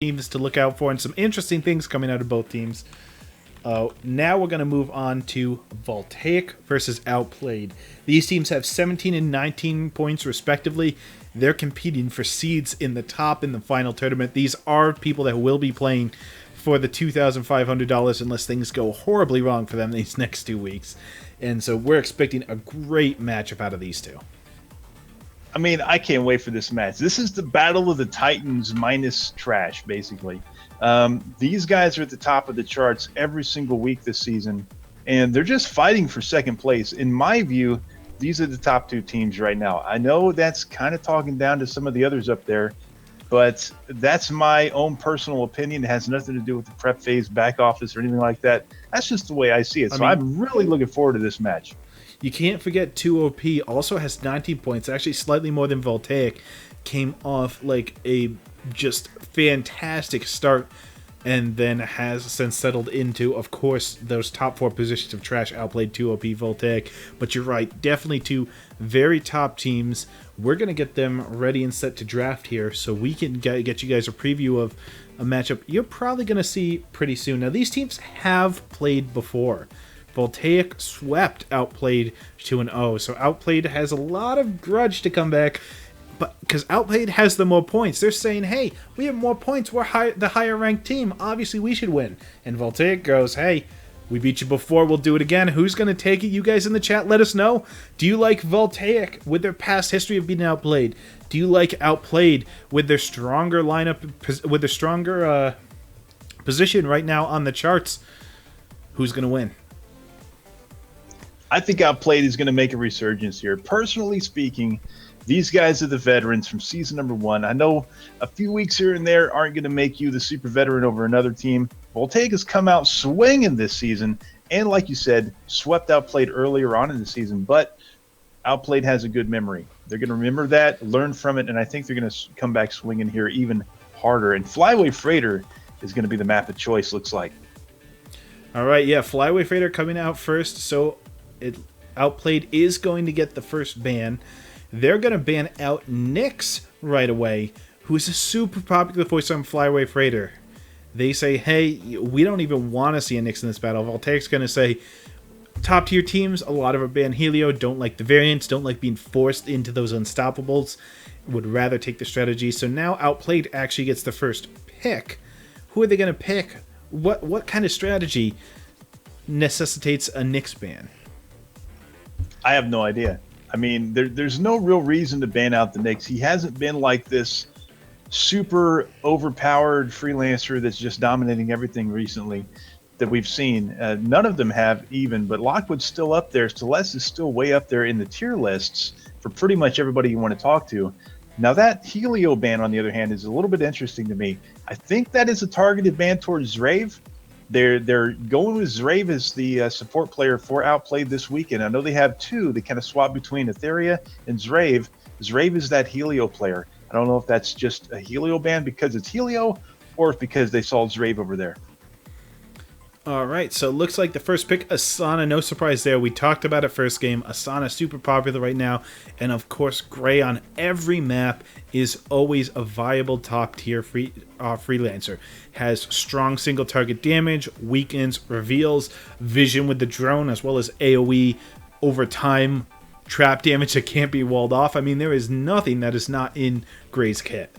teams to look out for and some interesting things coming out of both teams. Now we're going to move on to Voltaic versus Outplayed. These teams have 17 and 19 points respectively. They're competing for seeds in the top in the final tournament. These are people that will be playing for the $2,500 unless things go horribly wrong for them these next 2 weeks. And so we're expecting a great matchup out of these two. I mean, I can't wait for this match. This is the battle of the Titans minus trash, basically. These guys are at the top of the charts every single week this season, and they're just fighting for second place. In my view, these are the top two teams right now. I know that's kind of talking down to some of the others up there, but that's my own personal opinion. It has nothing to do with the prep phase, back office, or anything like that. That's just the way I see it. So I'm really looking forward to this match. You can't forget 2OP also has 19 points, actually slightly more than Voltaic. Came off like a just fantastic start and then has since settled into, of course, those top four positions of trash. Outplayed, 2OP, Voltaic. But you're right, definitely two very top teams. We're going to get them ready and set to draft here so we can get you guys a preview of a matchup you're probably going to see pretty soon. Now, these teams have played before. Voltaic swept Outplayed 2-0, so Outplayed has a lot of grudge to come back, but because Outplayed has the more points, they're saying, hey, we have more points, we're the higher ranked team, obviously we should win. And Voltaic goes, hey, we beat you before, we'll do it again. Who's going to take it? You guys in the chat, let us know. Do you like Voltaic with their past history of being Outplayed? Do you like Outplayed with their stronger lineup, with their stronger position right now on the charts? Who's going to win? I think Outplayed is going to make a resurgence here. Personally speaking, these guys are the veterans from season number 1. I know a few weeks here and there aren't going to make you the super veteran over another team. Voltaic has come out swinging this season, and like you said, swept Outplayed earlier on in the season, but Outplayed has a good memory. They're going to remember that, learn from it, and I think they're going to come back swinging here even harder. And Flyway Freighter is going to be the map of choice, looks like. All right, yeah, Flyway Freighter coming out first, so Outplayed is going to get the first ban. They're going to ban out Nyx right away, who is a super popular voice on Flyway Freighter. They say, hey, we don't even want to see a Nyx in this battle. Voltaic's going to say, top tier teams, a lot of them ban Helio, don't like the variants, don't like being forced into those unstoppables, would rather take the strategy. So now Outplayed actually gets the first pick. Who are they going to pick? What kind of strategy necessitates a Nyx ban? I have no idea. I mean, there's no real reason to ban out the Nyx. He hasn't been like this super overpowered freelancer that's just dominating everything recently that we've seen. None of them have even, but Lockwood's still up there. Celeste is still way up there in the tier lists for pretty much everybody you want to talk to. Now that Helio ban, on the other hand, is a little bit interesting to me. I think that is a targeted ban towards Zrave. They're going with Zrave as the support player for Outplayed this weekend. I know they have two. They kind of swap between Etheria and Zrave. Zrave is that Helio player. I don't know if that's just a Helio ban because it's Helio or if because they saw Zrave over there. All right, so it looks like the first pick, Asana, no surprise there. We talked about it first game. Asana super popular right now. And of course, Gray on every map is always a viable top tier freelancer. Has strong single target damage, weakens, reveals, vision with the drone, as well as AoE over time, trap damage that can't be walled off. I mean, there is nothing that is not in Gray's kit.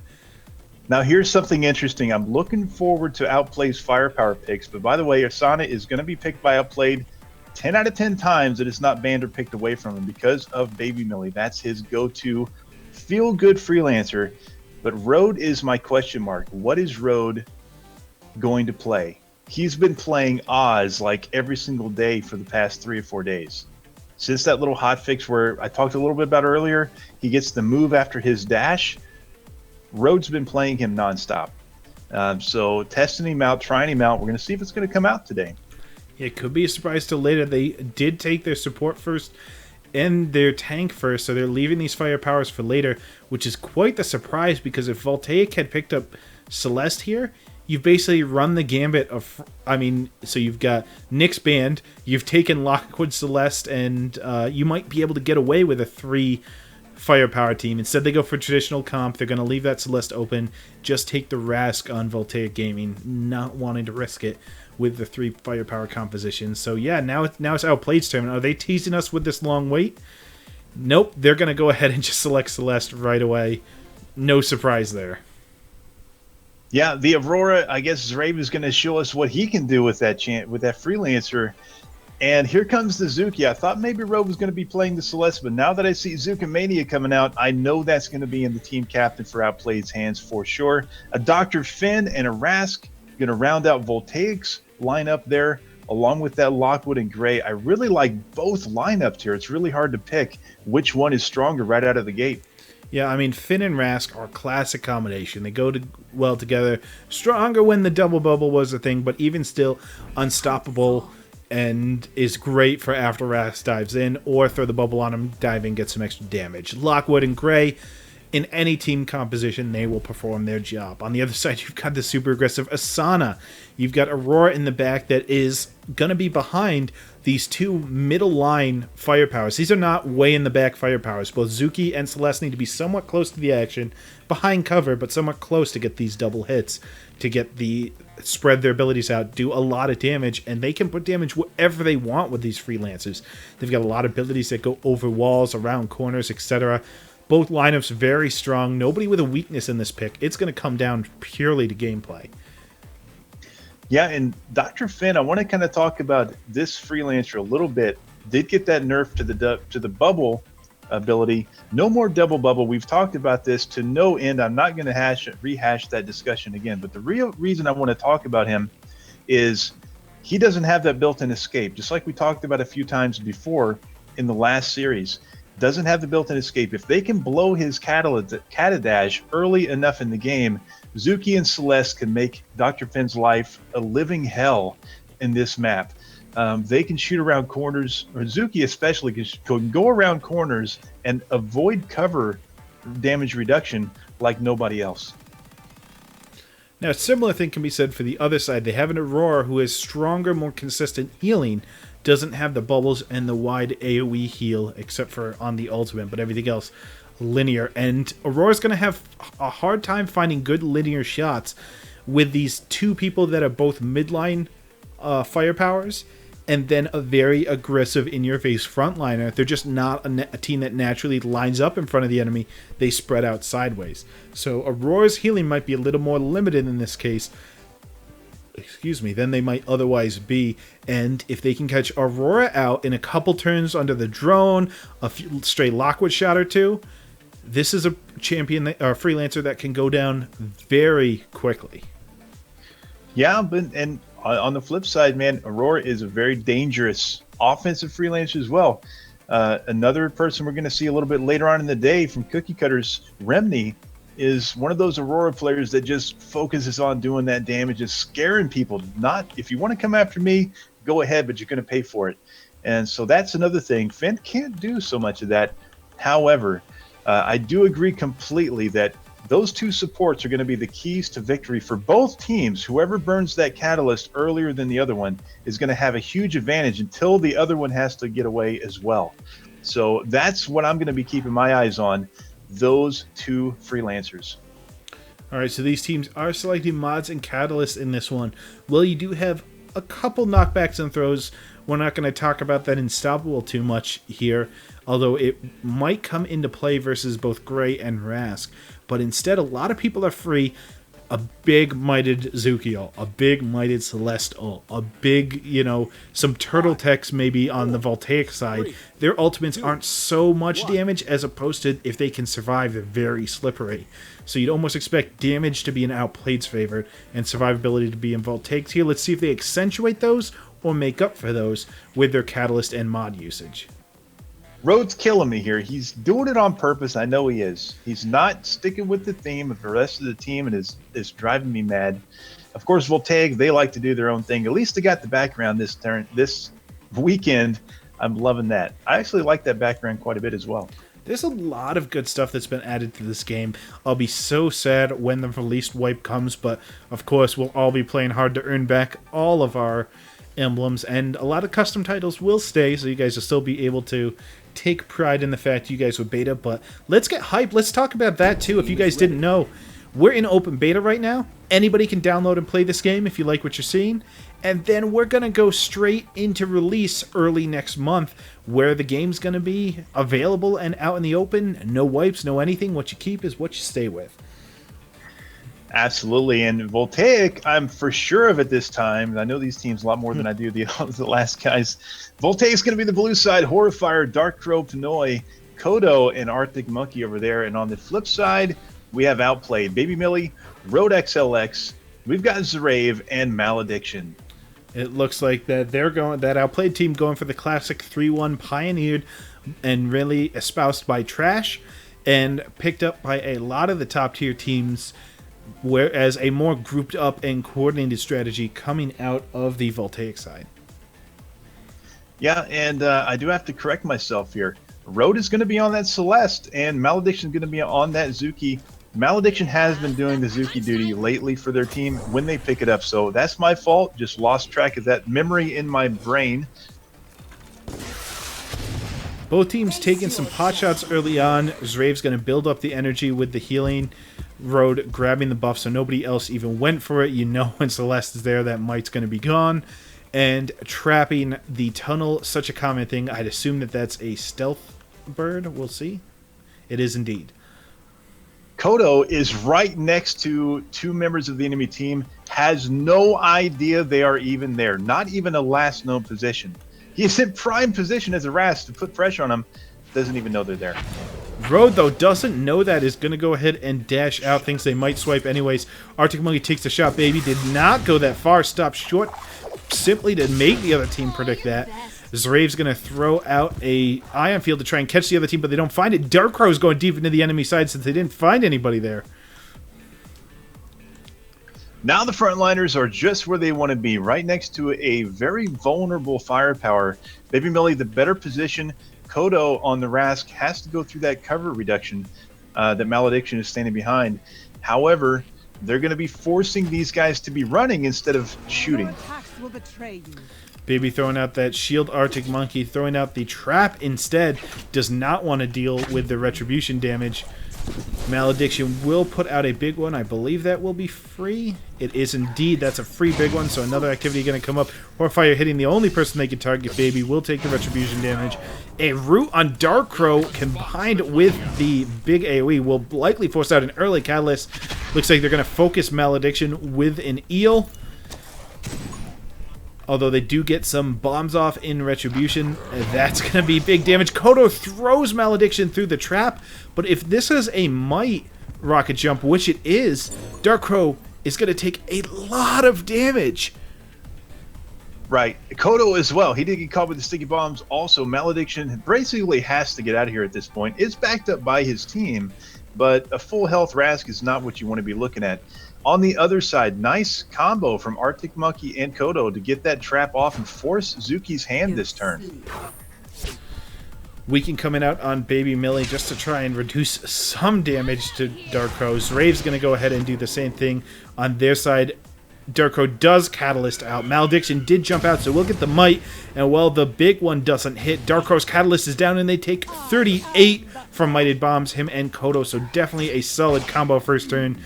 Now, here's something interesting. I'm looking forward to Outplayed's firepower picks. But by the way, Asana is going to be picked by Outplayed 10 out of 10 times that it's not banned or picked away from him because of Baby Millie. That's his go-to feel-good freelancer. But Road is my question mark. What is Road going to play? He's been playing Oz like every single day for the past 3 or 4 days. Since that little hotfix where I talked a little bit about earlier, he gets the move after his dash. Road's been playing him nonstop. So testing him out, trying him out. We're going to see if it's going to come out today. It could be a surprise till later. They did take their support first and their tank first, so they're leaving these firepowers for later, which is quite the surprise because if Voltaic had picked up Celeste here, you've basically run the gambit of, so you've got Nyx banned, you've taken Lockwood Celeste, and you might be able to get away with a 3 firepower team. Instead, they go for traditional comp. They're going to leave that Celeste open. Just take the Rask on Voltaic Gaming, not wanting to risk it with the 3 firepower compositions. So yeah, now it's Outplayed's turn. Are they teasing us with this long wait? Nope, they're going to go ahead and just select Celeste right away. No surprise there. Yeah, the Aurora, I guess Zraven's going to show us what he can do with that Freelancer. And here comes the Zuki. I thought maybe Rogue was going to be playing the Celeste, but now that I see Zucamania coming out, I know that's going to be in the team captain for Outplayed's hands for sure. A Dr. Finn and a Rask going to round out Voltaic's lineup there, along with that Lockwood and Gray. I really like both lineups here. It's really hard to pick which one is stronger right out of the gate. Yeah, I mean, Finn and Rask are a classic combination. They go well together. Stronger when the double bubble was a thing, but even still unstoppable and is great for after Rask dives in, or throw the bubble on him, dive in, get some extra damage. Lockwood and Gray, in any team composition, they will perform their job. On the other side, you've got the super aggressive Asana. You've got Aurora in the back that is going to be behind these 2 middle line firepowers. These are not way in the back firepowers. Both Zuki and Celeste need to be somewhat close to the action, behind cover, but somewhat close to get these double hits, to get the spread their abilities out, do a lot of damage, and they can put damage wherever they want with these freelancers. They've got a lot of abilities that go over walls, around corners, etc. Both lineups very strong. Nobody with a weakness in this pick. It's going to come down purely to gameplay. Yeah, and Dr. Finn, I want to kind of talk about this Freelancer a little bit. Did get that nerf to the bubble ability. No more double bubble. We've talked about this to no end. I'm not going to rehash that discussion again. But the real reason I want to talk about him is he doesn't have that built-in escape. Just like we talked about a few times before in the last series. Doesn't have the built-in escape. If they can blow his Catadash early enough in the game, Zuki and Celeste can make Dr. Finn's life a living hell in this map. They can shoot around corners, or Zuki especially can go around corners and avoid cover damage reduction like nobody else. Now, a similar thing can be said for the other side. They have an Aurora who is stronger, more consistent healing, doesn't have the bubbles and the wide AoE heal, except for on the ultimate, but everything else linear. And Aurora's going to have a hard time finding good linear shots with these 2 people that are both midline firepowers, and then a very aggressive in-your-face frontliner. They're just not a team that naturally lines up in front of the enemy. They spread out sideways. So Aurora's healing might be a little more limited in this case, than they might otherwise be. And if they can catch Aurora out in a couple turns under the drone, a stray Lockwood shot or 2, this is a champion or freelancer that can go down very quickly. Yeah, and on the flip side, man, Aurora is a very dangerous offensive freelancer as well. Another person we're going to see a little bit later on in the day from Cookie Cutters, Remni, is one of those Aurora players that just focuses on doing that damage, just scaring people. Not, if you want to come after me, go ahead, but you're going to pay for it. And so that's another thing. Finn can't do so much of that. However, I do agree completely that those 2 supports are going to be the keys to victory for both teams. Whoever burns that catalyst earlier than the other one is going to have a huge advantage until the other one has to get away as well. So that's what I'm going to be keeping my eyes on, those 2 freelancers. All right, so these teams are selecting mods and catalysts in this one. Well, you do have a couple knockbacks and throws. We're not going to talk about that Unstoppable too much here, although it might come into play versus both Gray and Rask. But instead, a lot of people are free a big mighted Zuki ult, a big mighted Celeste ult, a big, some turtle techs maybe on the Voltaic side. Their ultimates aren't so much damage as opposed to if they can survive, they're very slippery. So you'd almost expect damage to be in Outplayed's favor and survivability to be in Voltaic's here. Let's see if they accentuate those or make up for those with their catalyst and mod usage. Rhodes killing me here. He's doing it on purpose. I know he is. He's not sticking with the theme of the rest of the team, and is driving me mad. Of course, Voltaic, they like to do their own thing. At least they got the background this weekend. I'm loving that. I actually like that background quite a bit as well. There's a lot of good stuff that's been added to this game. I'll be so sad when the release wipe comes, but of course we'll all be playing hard to earn back all of our emblems, and a lot of custom titles will stay, so you guys will still be able to take pride in the fact you guys were beta, but let's get hyped. Let's talk about that too. If you guys didn't know, we're in open beta right now. Anybody can download and play this game if you like what you're seeing. And then we're going to go straight into release early next month, where the game's going to be available and out in the open. No wipes, no anything. What you keep is what you stay with. Absolutely. And Voltaic, I'm for sure of at this time. I know these teams a lot more than I do the last guys. Voltaic's going to be the blue side. Horrifier, Dark Crow, Pinoy, Kodo, and Arctic Monkey over there. And on the flip side, we have Outplayed, Baby Millie, Road XLX. We've got Zrave and Malediction. It looks like that that Outplayed team going for the classic 3-1 pioneered and really espoused by Trash and picked up by a lot of the top tier teams, whereas a more grouped up and coordinated strategy coming out of the Voltaic side. Yeah, and I do have to correct myself here. Road is going to be on that Celeste, and Malediction is going to be on that Zuki. Malediction has been doing the Zuki duty lately for their team when they pick it up, so that's my fault. Just lost track of that memory in my brain. Both teams taking some pot shots early on. Zrave's going to build up the energy with the healing. Road grabbing the buff so nobody else even went for it. You know when Celeste is there, that Might's going to be gone. And trapping the tunnel, such a common thing. I'd assume that that's a stealth bird. We'll see. It is indeed. Kodo is right next to two members of the enemy team, has no idea they are even there, not even a last known position. He is in prime position as a Ras to put pressure on him, doesn't even know they're there. Road, though, doesn't know that, is going to go ahead and dash out, thinks they might swipe anyways. Arctic Monkey takes the shot, Baby, did not go that far, stopped short, simply to make the other team predict that. Zrave's going to throw out a ion field to try and catch the other team, but they don't find it. Dark Crow's going deep into the enemy side since they didn't find anybody there. Now the frontliners are just where they want to be, right next to a very vulnerable firepower. Baby Millie, the better position. Kodo on the Rask has to go through that cover reduction that Malediction is standing behind. However, they're going to be forcing these guys to be running instead of shooting. Baby throwing out that shield. Arctic Monkey throwing out the trap instead. Does not want to deal with the retribution damage. Malediction will put out a big one. I believe that will be free. It is indeed. That's a free big one, so another activity going to come up. Horfire hitting the only person they can target. Baby will take the retribution damage. A root on Dark Crow combined with the big AoE will likely force out an early catalyst. Looks like they're going to focus Malediction with an eel. Although they do get some bombs off in retribution, that's going to be big damage. Kodo throws Malediction through the trap, but if this is a Might rocket jump, which it is, Dark Crow is going to take a lot of damage. Right. Kodo as well. He did get caught with the sticky bombs. Also, Malediction basically has to get out of here at this point. It's backed up by his team, but a full health Rask is not what you want to be looking at. On the other side, nice combo from Arctic Monkey and Kodo to get that trap off and force Zuki's hand this turn. Weaken coming out on Baby Millie just to try and reduce some damage to Dark Crow. Zrave's going to go ahead and do the same thing on their side. Dark Crow does Catalyst out. Malediction did jump out, so we'll get the Might. And while the big one doesn't hit, Dark Crow's Catalyst is down, and they take 38 from Mighted Bombs, him and Kodo. So definitely a solid combo first turn.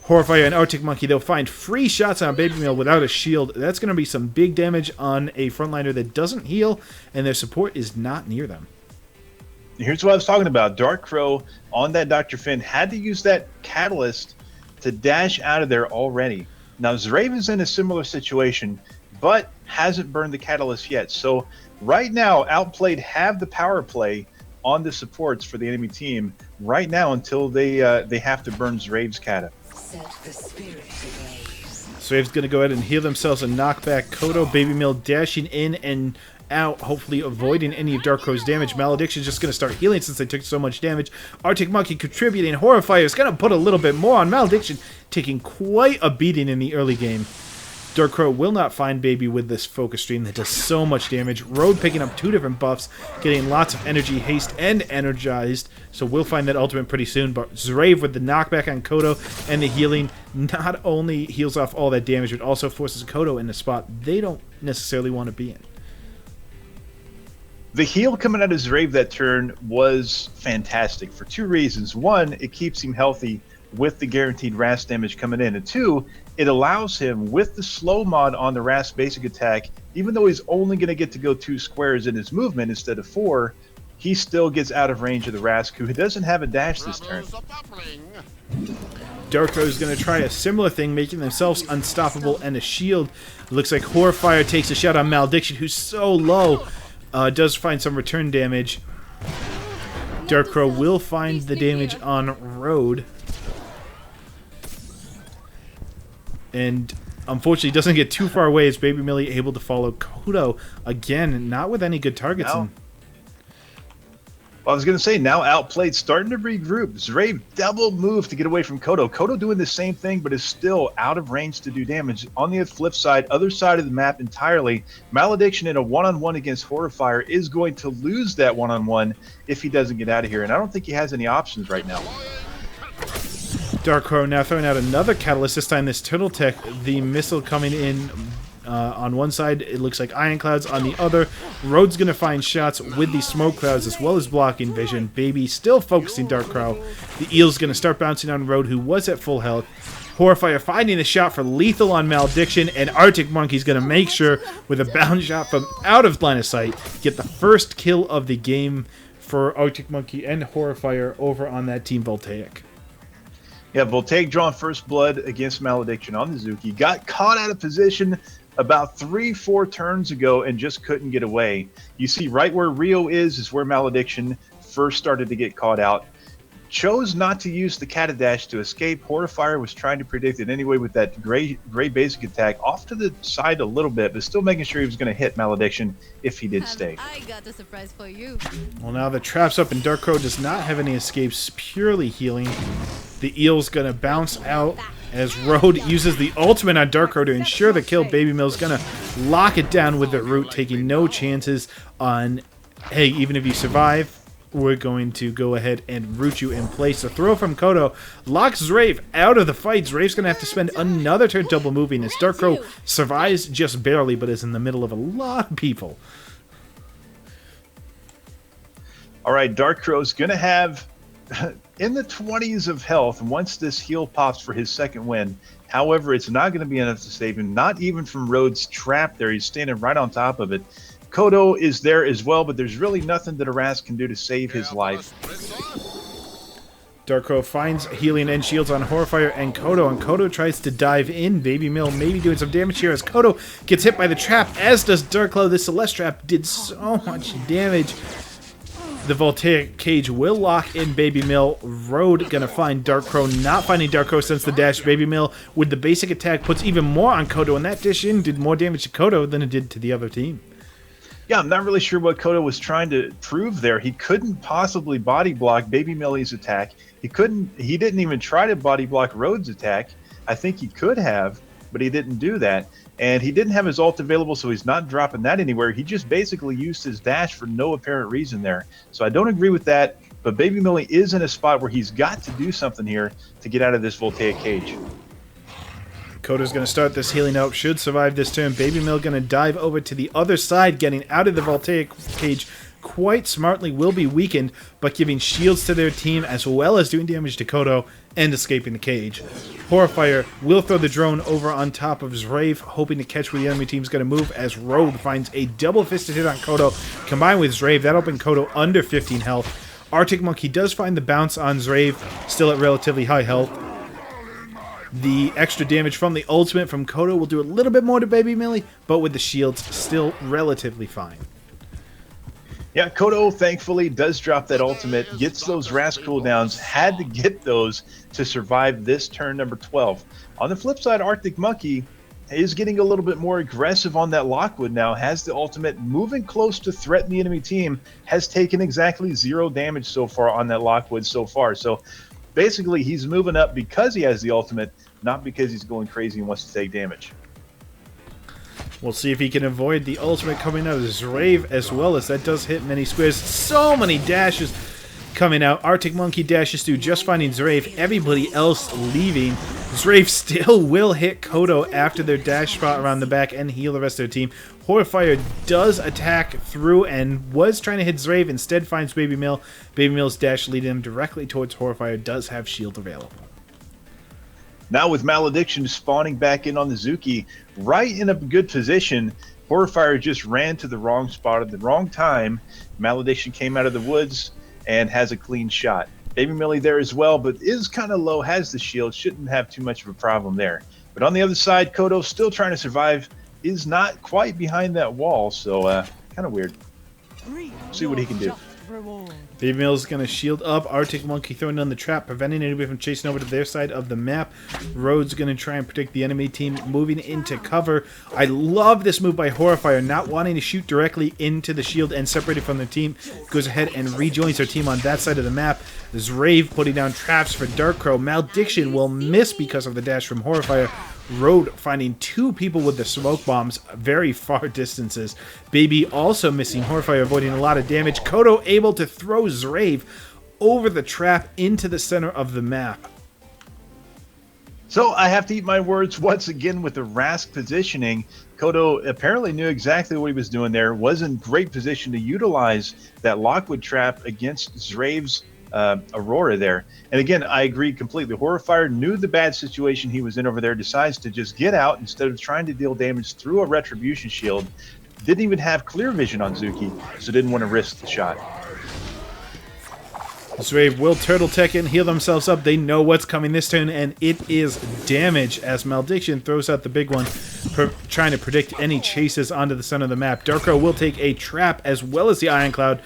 Horrifier and Arctic Monkey, they'll find free shots on Baby Mill without a shield. That's going to be some big damage on a frontliner that doesn't heal, and their support is not near them. Here's what I was talking about. Dark Crow on that Dr. Finn had to use that Catalyst to dash out of there already. Now, Zraven's in a similar situation, but hasn't burned the Catalyst yet. So right now, Outplayed have the power play on the supports for the enemy team right now until they have to burn Zrave's Kata. Zrave's going to go ahead and heal themselves and knock back Kodo. Baby Mill dashing in and out, hopefully avoiding any of Dark Crow's damage. Malediction's just going to start healing since they took so much damage. Arctic Monkey contributing. Horrifier is going to put a little bit more on Malediction, taking quite a beating in the early game. Dark Crow will not find Baby with this focus stream that does so much damage. Road picking up 2 different buffs, getting lots of energy, haste, and energized. So we'll find that ultimate pretty soon. But Zrave with the knockback on Kodo and the healing not only heals off all that damage, but also forces Kodo in a spot they don't necessarily want to be in. The heal coming out of Zrave that turn was fantastic for two reasons. One, it keeps him healthy with the guaranteed Rast damage coming in. And two, it allows him, with the slow mod on the Rast basic attack, even though he's only going to get to go 2 squares in his movement instead of 4, he still gets out of range of the Rask, who doesn't have a dash this turn. Darkro is going to try a similar thing, making themselves unstoppable and a shield. Looks like Horfire takes a shot on Malediction, who's so low. Does find some return damage. Darkro will find the damage on Road. And unfortunately doesn't get too far away as Baby Millie able to follow Kodo. Again, not with any good targets. Well, I was going to say, now Outplayed starting to regroup. Zrave double move to get away from Kodo. Kodo doing the same thing, but is still out of range to do damage. On the flip side, other side of the map entirely, Malediction in a one-on-one against Horrifier is going to lose that one-on-one if he doesn't get out of here. And I don't think he has any options right now. Darkro now throwing out another Catalyst, this time this Turtle Tech. The missile coming in on one side, it looks like Iron Clouds. On the other, Road's going to find shots with the Smoke Clouds as well as blocking vision. Baby still focusing Darkro. The Eel's going to start bouncing on Road, who was at full health. Horrifier finding the shot for lethal on Malediction, and Arctic Monkey's going to make sure, with a bound shot from out of line of sight, get the first kill of the game for Arctic Monkey and Horrifier over on that Team Voltaic. Yeah, Voltaic drawing first blood against Malediction on the Zuki. Got caught out of position about 3-4 turns ago and just couldn't get away. You see right where Rio is where Malediction first started to get caught out. Chose not to use the Cat Dash to escape. Horrifier was trying to predict it anyway with that gray basic attack off to the side a little bit, but still making sure he was going to hit Malediction if he did stay. I got a surprise for you. Well, now the trap's up and Darkro does not have any escapes, purely healing. The Eel's going to bounce out as Road uses the ultimate on Darkro to ensure the kill. Baby Mill's going to lock it down with the root, taking no chances on, hey, even if you survive, we're going to go ahead and root you in place. A throw from Kodo locks Zrave out of the fight. Zrave's going to have to spend another turn double moving as Darkro survives just barely, but is in the middle of a lot of people. All right, Darkro's going to have in the 20s of health once this heal pops for his second win. However, it's not going to be enough to save him, not even from Road's trap there. He's standing right on top of it. Kodo is there as well, but there's really nothing that Aras can do to save his life. Darkro finds healing and shields on Horrifier and Kodo tries to dive in. Baby Mill maybe doing some damage here as Kodo gets hit by the trap, as does Darklo. The Celeste trap did so much damage. The Voltaic cage will lock in Baby Mill. Road gonna find Darkro, not finding Darkro since the dash. Baby Mill with the basic attack puts even more on Kodo, and that dish in did more damage to Kodo than it did to the other team. Yeah, I'm not really sure what Kodo was trying to prove there. He couldn't possibly body block Baby Millie's attack. He didn't even try to body block Road's attack. I think he could have, but he didn't do that. And he didn't have his ult available, so he's not dropping that anywhere. He just basically used his dash for no apparent reason there. So I don't agree with that, but Baby Millie is in a spot where he's got to do something here to get out of this Voltaic cage. Kodo's going to start this healing out, should survive this turn. Baby Mill going to dive over to the other side, getting out of the Voltaic cage quite smartly, will be weakened, but giving shields to their team as well as doing damage to Kodo and escaping the cage. Horrifier will throw the drone over on top of Zrave, hoping to catch where the enemy team's going to move, as Road finds a double-fisted hit on Kodo. Combined with Zrave, that'll bring Kodo under 15 health. Arctic Monkey does find the bounce on Zrave, still at relatively high health. The extra damage from the ultimate from Kodo will do a little bit more to Baby Millie, but with the shields, still relatively fine. Yeah, Kodo thankfully does drop that ultimate, gets those Rast cooldowns, had to get those to survive this turn number 12. On the flip side, Arctic Monkey is getting a little bit more aggressive on that Lockwood now, has the ultimate, moving close to threaten the enemy team, has taken exactly 0 damage so far on that Lockwood so far. So basically, he's moving up because he has the ultimate, not because he's going crazy and wants to take damage. We'll see if he can avoid the ultimate coming out of Zrave as well, as that does hit many squares. So many dashes. coming out. Arctic Monkey dashes through, just finding Zrave. Everybody else leaving. Zrave still will hit Kodo after their dash spot around the back and heal the rest of their team. Horfire does attack through and was trying to hit Zrave. Instead finds Baby Mill. Baby Mill's dash leading him directly towards Horfire. Does have shield available. Now with Malediction spawning back in on the Zuki, right in a good position, Horfire just ran to the wrong spot at the wrong time. Malediction came out of the woods and has a clean shot. Baby Millie there as well, but is kind of low, has the shield, shouldn't have too much of a problem there. But on the other side, Kodo still trying to survive, is not quite behind that wall, so kind of weird. See what he can do. Baby Mill's going to shield up. Arctic Monkey throwing on the trap, preventing anybody from chasing over to their side of the map. Road's going to try and protect the enemy team, moving into cover. I love this move by Horfire, not wanting to shoot directly into the shield and separated from their team. Goes ahead and rejoins their team on that side of the map. Zrave putting down traps for Dark Crow. Malediction will miss because of the dash from Horfire. Road finding two people with the smoke bombs very far distances. Baby also missing. Horfire avoiding a lot of damage. Kodo able to throw Zrave over the trap into the center of the map. So I have to eat my words once again with the Rask positioning. Kodo apparently knew exactly what he was doing there. Was in great position to utilize that Lockwood trap against Zrave's Aurora there. And again, I agree completely. Horfire knew the bad situation he was in over there, decides to just get out instead of trying to deal damage through a Retribution shield. Didn't even have clear vision on Zuki, so didn't want to risk the shot. Zrave will Turtle Tech and heal themselves up. They know what's coming this turn, and it is damage as Malediction throws out the big one, trying to predict any chases onto the center of the map. Darko will take a trap as well as the Iron Cloud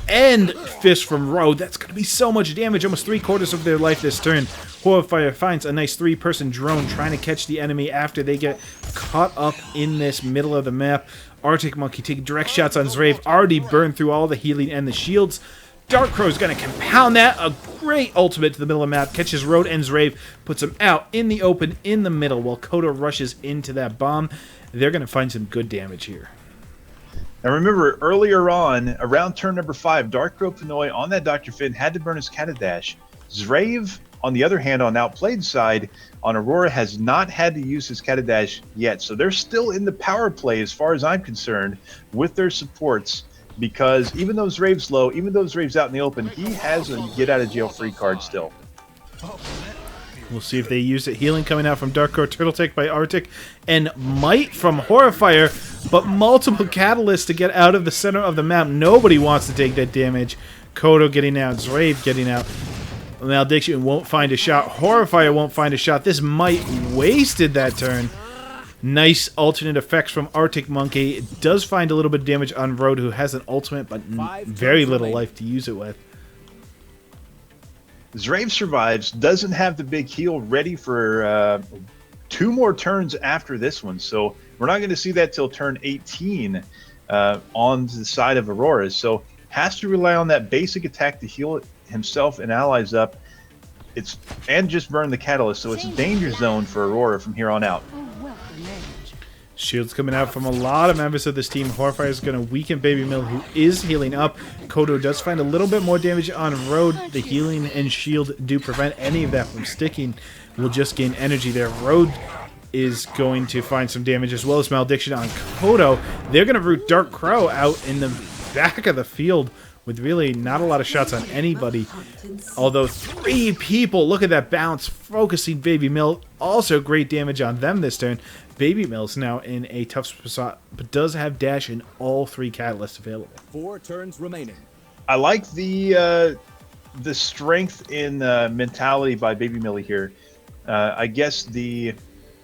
and Fist from Road. That's going to be so much damage, almost 3/4 of their life this turn. Horfire finds a nice 3-person drone trying to catch the enemy after they get caught up in this middle of the map. Arctic Monkey taking direct shots on Zrave, already burned through all the healing and the shields. Dark Crow's going to compound that. A great ultimate to the middle of the map. Catches Road and Zrave. Puts him out in the open in the middle while Kodo rushes into that bomb. They're going to find some good damage here. Now remember, earlier on, around turn number 5, Dark Crow Pinoy on that Dr. Finn had to burn his Catadash. Zrave, on the other hand, on Outplayed side, on Aurora, has not had to use his Catadash yet. So they're still in the power play as far as I'm concerned with their supports. Because even though Zrave's low, even though Zrave's out in the open, he has a get-out-of-jail-free card still. We'll see if they use it. Healing coming out from Dark Crow, Turtle Tech by Arctic, and Might from Horfire, but multiple catalysts to get out of the center of the map. Nobody wants to take that damage. Kodo getting out, Zrave getting out. Malediction won't find a shot. Horfire won't find a shot. This Might wasted that turn. Nice alternate effects from Arctic Monkey. It does find a little bit of damage on Road, who has an ultimate, but very little life to use it with. Zrave survives, doesn't have the big heal ready for 2 more turns after this one. So we're not going to see that till turn 18 on the side of Aurora. So has to rely on that basic attack to heal himself and allies up. And just burn the catalyst. So it's a danger zone for Aurora from here on out. Shields coming out from a lot of members of this team. Horfire is going to weaken Baby Mill, who is healing up. Kodo does find a little bit more damage on Road. The healing and shield do prevent any of that from sticking. We'll just gain energy there. Road is going to find some damage as well as Malediction on Kodo. They're going to root Dark Crow out in the back of the field with really not a lot of shots on anybody. Although 3 people, look at that bounce, focusing Baby Mill. Also great damage on them this turn. Baby Mill's now in a tough spot, but does have dash and all 3 catalysts available. 4 turns remaining. I like the strength in mentality by Baby Millie here. I guess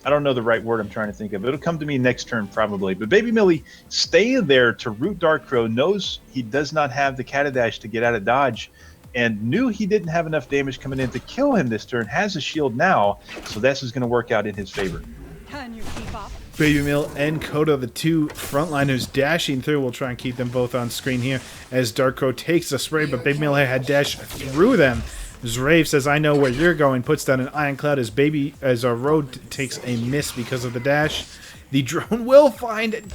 I don't know the right word I'm trying to think of. It'll come to me next turn probably. But Baby Millie staying there to root Dark Crow, knows he does not have the Catadash to get out of dodge, and knew he didn't have enough damage coming in to kill him this turn. Has a shield now, so this is going to work out in his favor. Can you keep up? Baby Mill and Kodo, the 2 frontliners dashing through. We'll try and keep them both on screen here as Dark Crow takes the spray, but Baby Mill had dashed through them. Zrave says, I know where you're going, puts down an Iron Cloud as our Road takes a miss because of the dash. The drone will find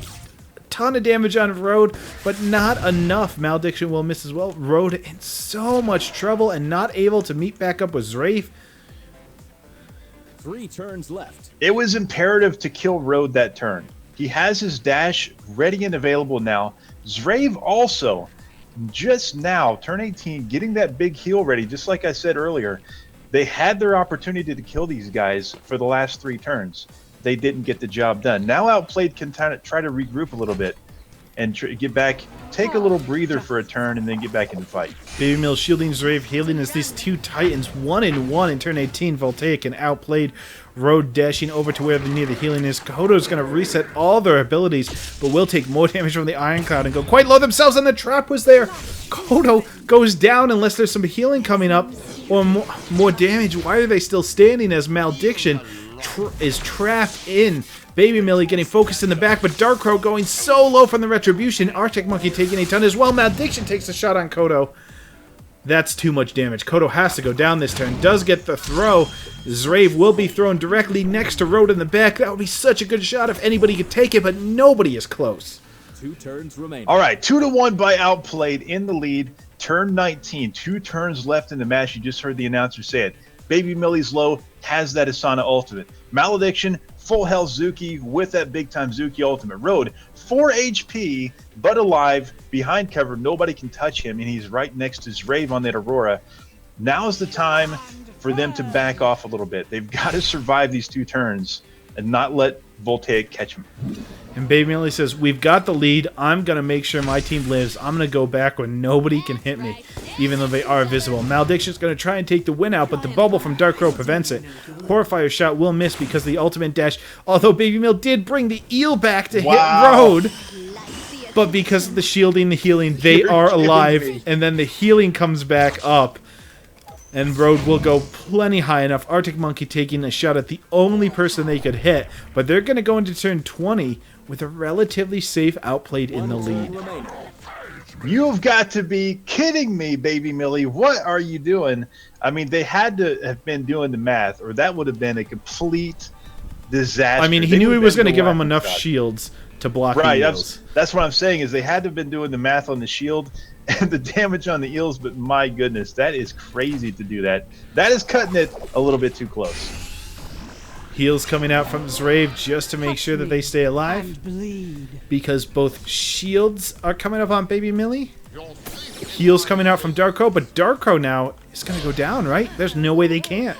ton of damage on Road, but not enough. Malediction will miss as well. Road in so much trouble and not able to meet back up with Zrafe. 3 turns left. It was imperative to kill Road that turn. He has his dash ready and available now. Zrave also, just now, turn 18, getting that big heal ready, just like I said earlier. They had their opportunity to kill these guys for the last 3 turns. They didn't get the job done. Now Outplayed can try to regroup a little bit and get back, take a little breather for a turn, and then get back into the fight. Baby Mill shielding Zrave, healing as these 2 Titans, 1-in-1 in turn 18. Voltaic and Outplayed. Road dashing over to where near the healing is. Kodo's going to reset all their abilities, but will take more damage from the Iron Cloud and go quite low themselves, and the trap was there. Kodo goes down unless there's some healing coming up or more damage. Why are they still standing as Malediction is trapped in? Baby Millie getting focused in the back, but Dark Crow going so low from the Retribution. Arctic Monkey taking a ton as well. Malediction takes a shot on Kodo. That's too much damage. Kodo has to go down this turn. Does get the throw. Zrave will be thrown directly next to Road in the back. That would be such a good shot if anybody could take it, but nobody is close. 2 turns remaining. All right, 2-1 by Outplayed in the lead. Turn 19, 2 turns left in the match. You just heard the announcer say it. Baby Millie's low, has that Asana ultimate. Malediction, full health Zuki with that big time Zuki ultimate. Road, 4 HP, but alive, behind cover. Nobody can touch him, and he's right next to Zrave on that Aurora. Now is the time for them to back off a little bit. They've got to survive these 2 turns and not let Voltaic catch him. And Baby Millie says, we've got the lead. I'm going to make sure my team lives. I'm going to go back where nobody can hit me, even though they are visible. Malediction's going to try and take the win out, but the bubble from Dark Crow prevents it. Horrifier shot will miss because of the ultimate dash, although Baby Mill did bring the eel back to hit Road. But because of the shielding, the healing, they are alive, and then the healing comes back up. And Road will go plenty high enough. Arctic Monkey taking a shot at the only person they could hit. But they're going to go into turn 20 with a relatively safe Outplayed in the lead. You've got to be kidding me, Baby Millie. What are you doing? I mean, they had to have been doing the math, or that would have been a complete disaster. I mean, he knew he was going to give them enough shields to block the eels. That's what I'm saying, is they had to have been doing the math on the shield and the damage on the eels, but my goodness, that is crazy to do that. That is cutting it a little bit too close. Heals coming out from Zrave just to make sure that they stay alive, because both shields are coming up on Baby Millie. Heals coming out from Dark Crow, but Dark Crow now is going to go down, right? There's no way they can't.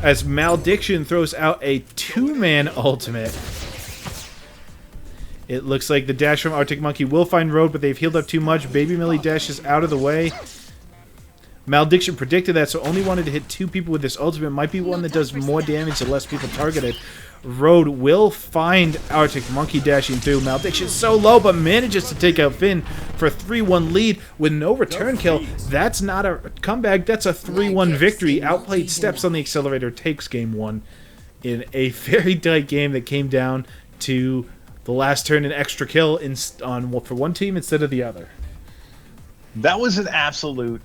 As Malediction throws out a 2-man ultimate. It looks like the dash from Arctic Monkey will find Road, but they've healed up too much. Baby Millie dashes out of the way. Malediction predicted that, so only wanted to hit 2 people with this ultimate. Might be one that does more damage to less people targeted. Road will find Arctic Monkey dashing through. Malediction so low, but manages to take out Finn for a 3-1 lead with no return kill. That's not a comeback. That's a 3-1 victory. Outplayed steps on the accelerator, takes game 1 in a very tight game that came down to the last turn, an extra kill for one team instead of the other. That was an absolute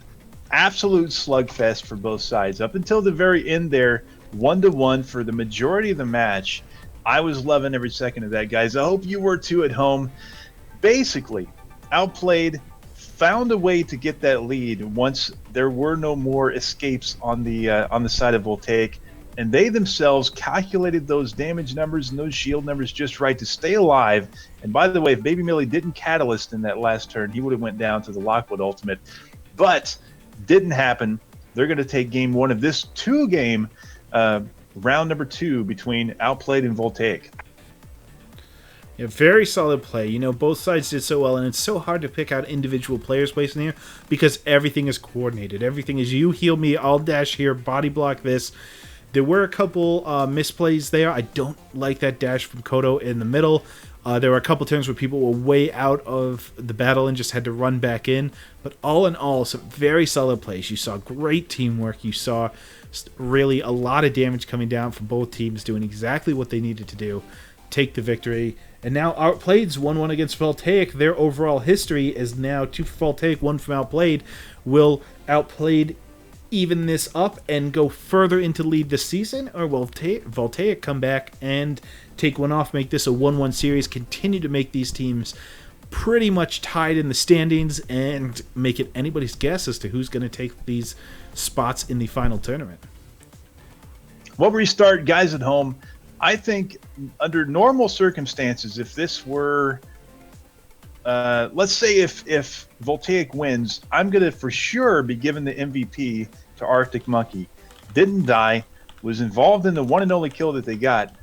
slugfest for both sides. Up until the very end there, 1-1 for the majority of the match. I was loving every second of that, guys. I hope you were too at home. Basically, Outplayed found a way to get that lead once there were no more escapes on the side of Voltaic. And they themselves calculated those damage numbers and those shield numbers just right to stay alive. And by the way, if Baby Millie didn't catalyst in that last turn, he would have went down to the Lockwood ultimate. But didn't happen. They're going to take game 1 of this 2-game round number 2 between Outplayed and Voltaic. Yeah, very solid play. You know, both sides did so well, and it's so hard to pick out individual players placed in here because everything is coordinated. Everything is you heal me, I'll dash here, body block this. There were a couple misplays there. I don't like that dash from Kodo in the middle. There were a couple times where people were way out of the battle and just had to run back in. But all in all, some very solid plays. You saw great teamwork. You saw really a lot of damage coming down from both teams doing exactly what they needed to do. Take the victory. And now Outplayed's 1-1 against Voltaic. Their overall history is now 2 for Voltaic, 1 from Outplayed. Will Outplayed even this up and go further into lead this season, or will Voltaic come back and take one off, make this a 1-1 series, continue to make these teams pretty much tied in the standings, and make it anybody's guess as to who's going to take these spots in the final tournament? What we start, guys at home, I think under normal circumstances, if this were, let's say if Voltaic wins, I'm going to for sure be giving the MVP to Arctic Monkey. Didn't die, was involved in the one and only kill that they got,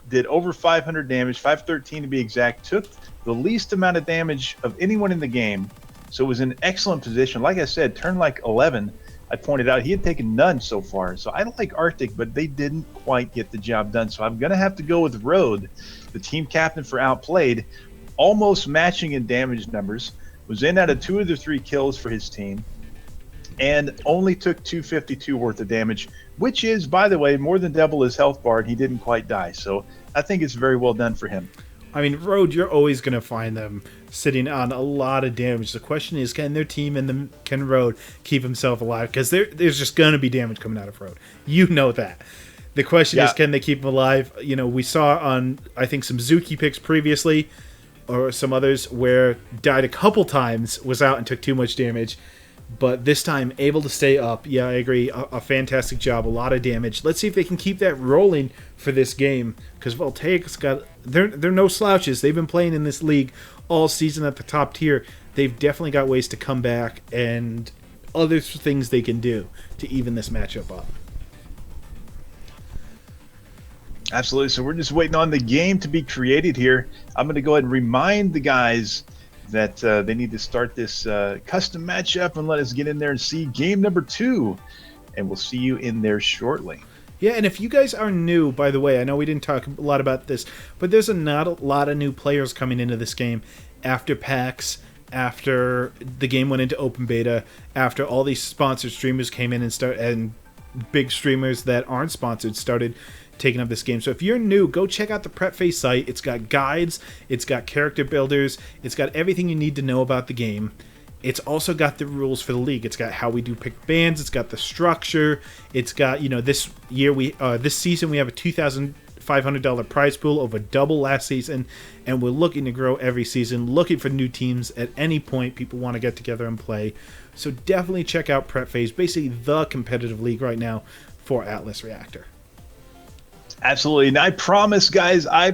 did over 500 damage, 513 to be exact, took the least amount of damage of anyone in the game, so it was in excellent position. Like I said, turn like 11, I pointed out he had taken none so far. So I like Arctic, but they didn't quite get the job done. So I'm going to have to go with Rode, the team captain for Outplayed, almost matching in damage numbers, was in out of 2 of the 3 kills for his team, and only took 252 worth of damage, which is, by the way, more than double his health bar, and he didn't quite die. So I think it's very well done for him. I mean, Rode, you're always going to find them sitting on a lot of damage. The question is, can their team and can Rode keep himself alive? Because there's just going to be damage coming out of Rode. You know that. The question is, can they keep him alive? You know, we saw on, I think, some Zuki picks previously, or some others, where died a couple times, was out and took too much damage. But this time, able to stay up. Yeah, I agree. A fantastic job. A lot of damage. Let's see if they can keep that rolling for this game. Because Voltaic's got... They're no slouches. They've been playing in this league all season at the top tier. They've definitely got ways to come back and other things they can do to even this matchup up. Absolutely. So we're just waiting on the game to be created here. I'm going to go ahead and remind the guys that they need to start this custom matchup and let us get in there and see game number 2. And we'll see you in there shortly. Yeah, and if you guys are new, by the way, I know we didn't talk a lot about this, but there's not a lot of new players coming into this game after PAX, after the game went into open beta, after all these sponsored streamers came in and big streamers that aren't sponsored started taking up this game. So if you're new, go check out the Prep Phase site. It's got guides, it's got character builders, it's got everything you need to know about the game. It's also got the rules for the league. It's got how we do pick bands. It's got the structure. It's got, this season we have a $2,500 prize pool, over double last season, and we're looking to grow every season, looking for new teams at any point people want to get together and play. So definitely check out Prep Phase, basically the competitive league right now for Atlas Reactor. Absolutely. And I promise, guys, I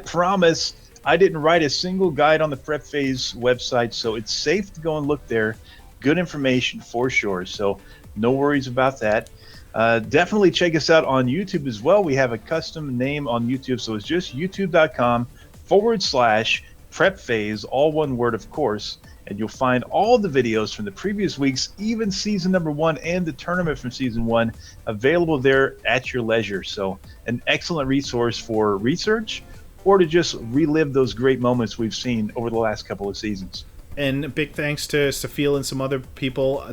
didn't write a single guide on the Prep Phase website, so it's safe to go and look there. Good information for sure, so no worries about that. Definitely check us out on YouTube as well. We have a custom name on YouTube, so it's just youtube.com/Prep Phase, all one word, of course, and you'll find all the videos from the previous weeks, even season number 1 and the tournament from season 1, available there at your leisure. So an excellent resource for research, or to just relive those great moments we've seen over the last couple of seasons. And big thanks to Safil and some other people.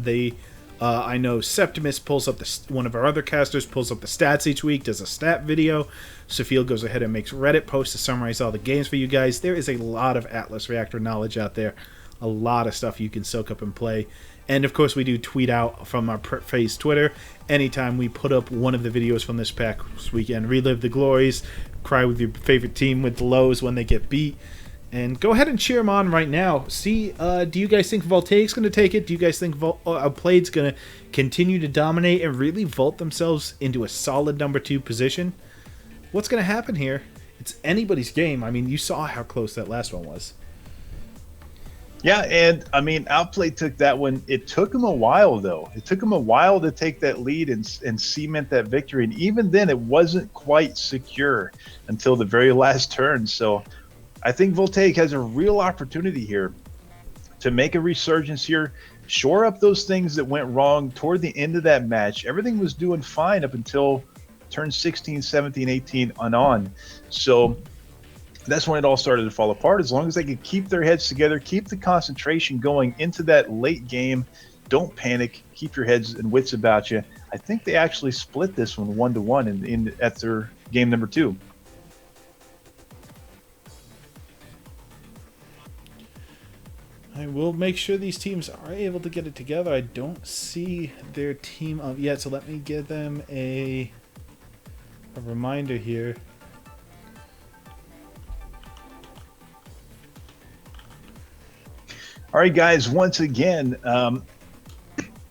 I know Septimus pulls up one of our other casters pulls up the stats each week, does a stat video. Safil goes ahead and makes Reddit posts to summarize all the games for you guys. There is a lot of Atlas Reactor knowledge out there. A lot of stuff you can soak up and play. And of course, we do tweet out from our Prep Phase Twitter anytime we put up one of the videos from this past weekend. Relive the glories, cry with your favorite team with the lows when they get beat, and go ahead and cheer them on right now. See, do you guys think Voltaic's going to take it? Do you guys think Outplayed's going to continue to dominate and really vault themselves into a solid number 2 position? What's going to happen here? It's anybody's game. I mean, you saw how close that last one was. Yeah, and I mean, Outplayed took that one. It took them a while, though. It took them a while to take that lead and cement that victory. And even then, it wasn't quite secure until the very last turn. So I think Voltaic has a real opportunity here to make a resurgence here, shore up those things that went wrong toward the end of that match. Everything was doing fine up until turn 16, 17, 18 and on. So that's when it all started to fall apart. As long as they could keep their heads together, keep the concentration going into that late game, don't panic, keep your heads and wits about you. I think they actually split this one 1-1 at their game number 2. I will make sure these teams are able to get it together. I don't see their team up yet, so let me give them a reminder here. All right, guys, once again,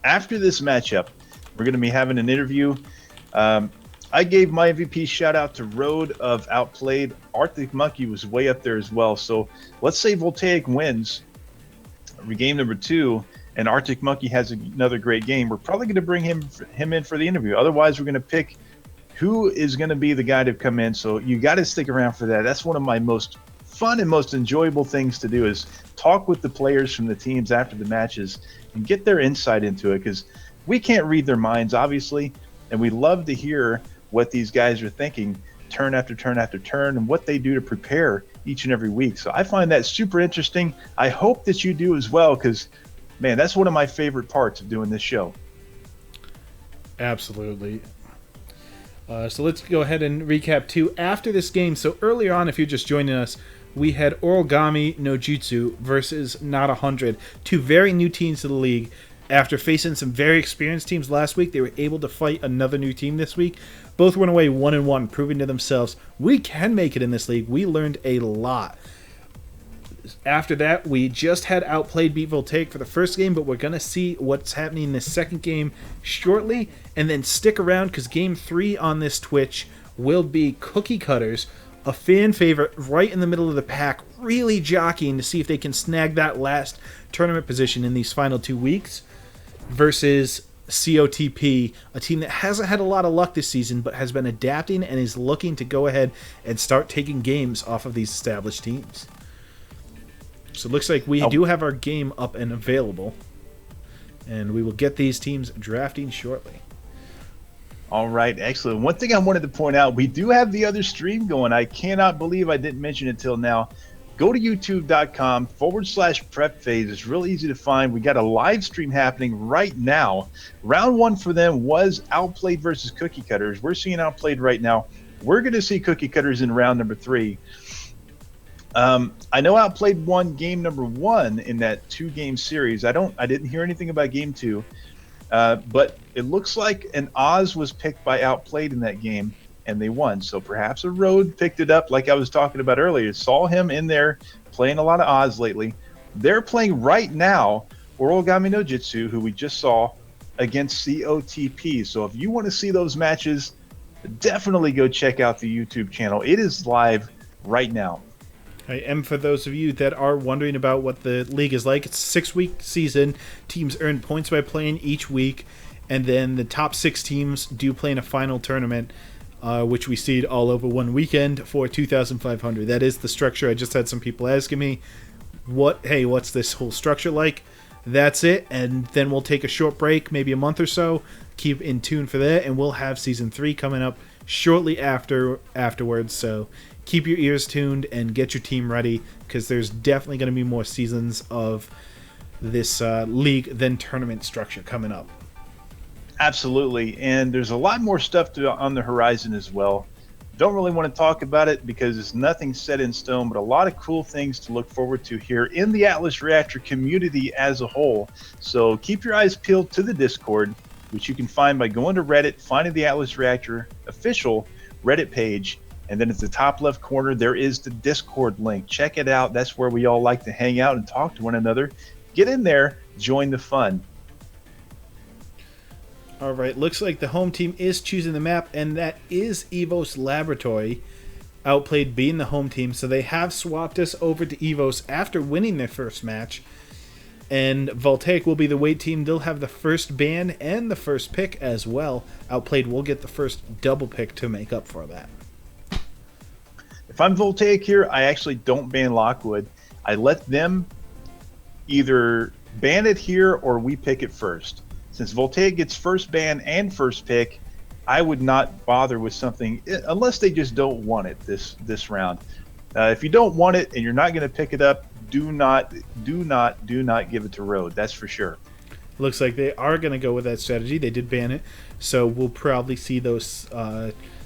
after this matchup, we're going to be having an interview. I gave my MVP shout out to Road of Outplayed. Arctic Monkey was way up there as well. So let's say Voltaic wins game number 2, and Arctic Monkey has another great game. We're probably going to bring him in for the interview. Otherwise, we're going to pick who is going to be the guy to come in. So you got to stick around for that. That's one of my most fun and most enjoyable things to do, is talk with the players from the teams after the matches and get their insight into it, because we can't read their minds, obviously, and we love to hear what these guys are thinking turn after turn after turn and what they do to prepare each and every week. So I find that super interesting. I hope that you do as well, because, man, that's one of my favorite parts of doing this show. Absolutely. So let's go ahead and recap, too, after this game. So earlier on, if you're just joining us, we had Origami no Jutsu versus Not 100, two very new teams to the league. After facing some very experienced teams last week, they were able to fight another new team this week. Both went away 1-1, proving to themselves we can make it in this league. We learned a lot. After that, we just had Outplayed beat Voltaic for the first game, but we're going to see what's happening in the second game shortly. And then stick around, because game 3 on this Twitch will be Cookie Cutters, a fan favorite right in the middle of the pack, really jockeying to see if they can snag that last tournament position in these final 2 weeks, versus COTP, a team that hasn't had a lot of luck this season but has been adapting and is looking to go ahead and start taking games off of these established teams. So it looks like we do have our game up and available, and we will get these teams drafting shortly. All right, excellent. One thing I wanted to point out, we do have the other stream going. I cannot believe I didn't mention it till now. Go to youtube.com/prep phase. It's real easy to find. We got a live stream happening right now. Round 1 for them was Outplayed versus Cookie Cutters. We're seeing Outplayed right now. We're going to see Cookie Cutters in round number 3. I know Outplayed won game number 1 in that 2-game series. I didn't hear anything about game 2, but it looks like an Oz was picked by Outplayed in that game, and they won. So perhaps a Road picked it up, like I was talking about earlier. Saw him in there playing a lot of Oz lately. They're playing right now Origami no Jutsu, who we just saw, against COTP. So if you want to see those matches, definitely go check out the YouTube channel. It is live right now. And for those of you that are wondering about what the league is like, it's a 6-week season. Teams earn points by playing each week, and then the top 6 teams do play in a final tournament, which we seed all over one weekend for 2,500. That is the structure. I just had some people asking me, what's this whole structure like? That's it, and then we'll take a short break, maybe a month or so. Keep in tune for that, and we'll have Season 3 coming up shortly afterwards, so keep your ears tuned and get your team ready, because there's definitely going to be more seasons of this league than tournament structure coming up. Absolutely, and there's a lot more stuff on the horizon as well. Don't really want to talk about it because it's nothing set in stone, but a lot of cool things to look forward to here in the Atlas Reactor community as a whole. So keep your eyes peeled to the Discord, which you can find by going to Reddit, finding the Atlas Reactor official Reddit page, and then at the top left corner, there is the Discord link. Check it out. That's where we all like to hang out and talk to one another. Get in there, join the fun. All right, looks like the home team is choosing the map, and that is Evos Laboratory, Outplayed being the home team. So they have swapped us over to Evos after winning their first match. And Voltaic will be the weight team. They'll have the first ban and the first pick as well. Outplayed will get the first double pick to make up for that. If I'm Voltaic here, I actually don't ban Lockwood. I let them either ban it here or we pick it first. Since Voltaic gets first ban and first pick, I would not bother with something unless they just don't want it this round. If you don't want it and you're not going to pick it up, do not give it to Road. That's for sure. Looks like they are going to go with that strategy. They did ban it, so we'll probably see those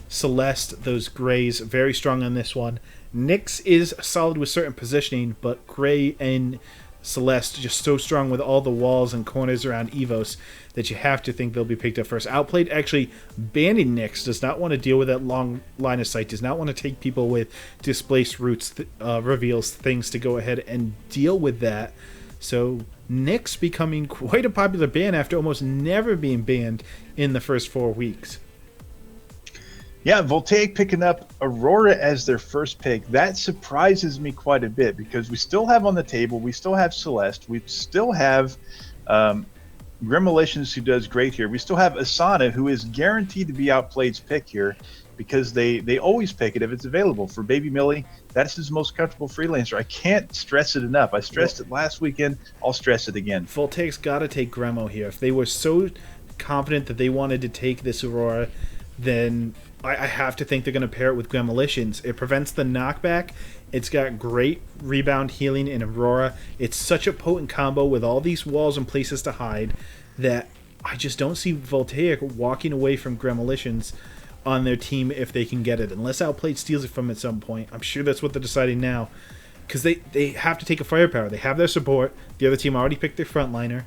Celeste, those Grays, very strong on this one. Nyx is solid with certain positioning, but Gray and Celeste just so strong with all the walls and corners around Evos that you have to think they'll be picked up first. Outplayed actually banning Nyx, does not want to deal with that long line of sight, does not want to take people with displaced roots, reveals things to go ahead and deal with that. So Nyx becoming quite a popular ban after almost never being banned in the first 4 weeks. Yeah, Voltaic picking up Aurora as their first pick. That surprises me quite a bit because we still have on the table, we still have Celeste, we still have Grimolitions, who does great here. We still have Asana, who is guaranteed to be Outplayed's pick here because they always pick it if it's available. For Baby Millie, that's his most comfortable freelancer. I can't stress it enough. I stressed it last weekend. I'll stress it again. Voltaic's got to take Gremo here. If they were so confident that they wanted to take this Aurora, then I have to think they're going to pair it with Gremolitions. It prevents the knockback. It's got great rebound healing in Aurora. It's such a potent combo with all these walls and places to hide that I just don't see Voltaic walking away from Gremolitions on their team if they can get it. Unless Outplayed steals it from at some point. I'm sure that's what they're deciding now. Because they have to take a firepower. They have their support. The other team already picked their frontliner.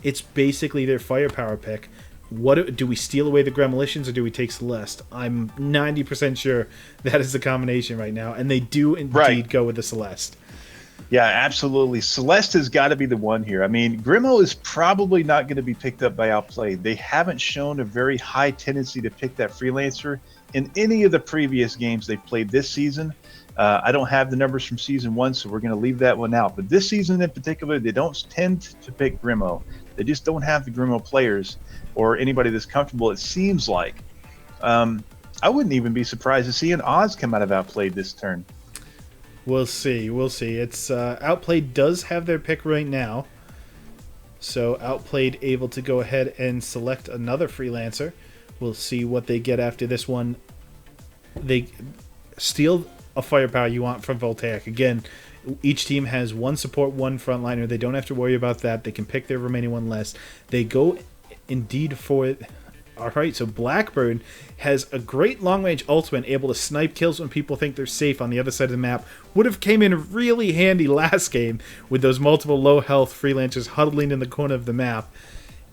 It's basically their firepower pick. What do we steal away the Gremolitions or do we take Celeste? I'm 90% sure that is the combination right now, and they do indeed go with the Celeste. Yeah, absolutely. Celeste has got to be the one here. I mean, Grimo is probably not going to be picked up by Outplayed. They haven't shown a very high tendency to pick that freelancer in any of the previous games they've played this season. I don't have the numbers from season 1, so we're going to leave that one out. But this season in particular, they don't tend to pick Grimo. They just don't have the Grimo players or anybody that's comfortable, it seems like. I wouldn't even be surprised to see an Oz come out of Outplayed this turn. We'll see. It's Outplayed does have their pick right now. So Outplayed able to go ahead and select another freelancer. We'll see what they get after this one. They steal a firepower you want from Voltaic. Again, each team has one support, one frontliner. They don't have to worry about that. They can pick their remaining one less. They go indeed for it. All right, so Blackburn has a great long-range ultimate, able to snipe kills when people think they're safe on the other side of the map. Would have came in really handy last game with those multiple low-health freelancers huddling in the corner of the map.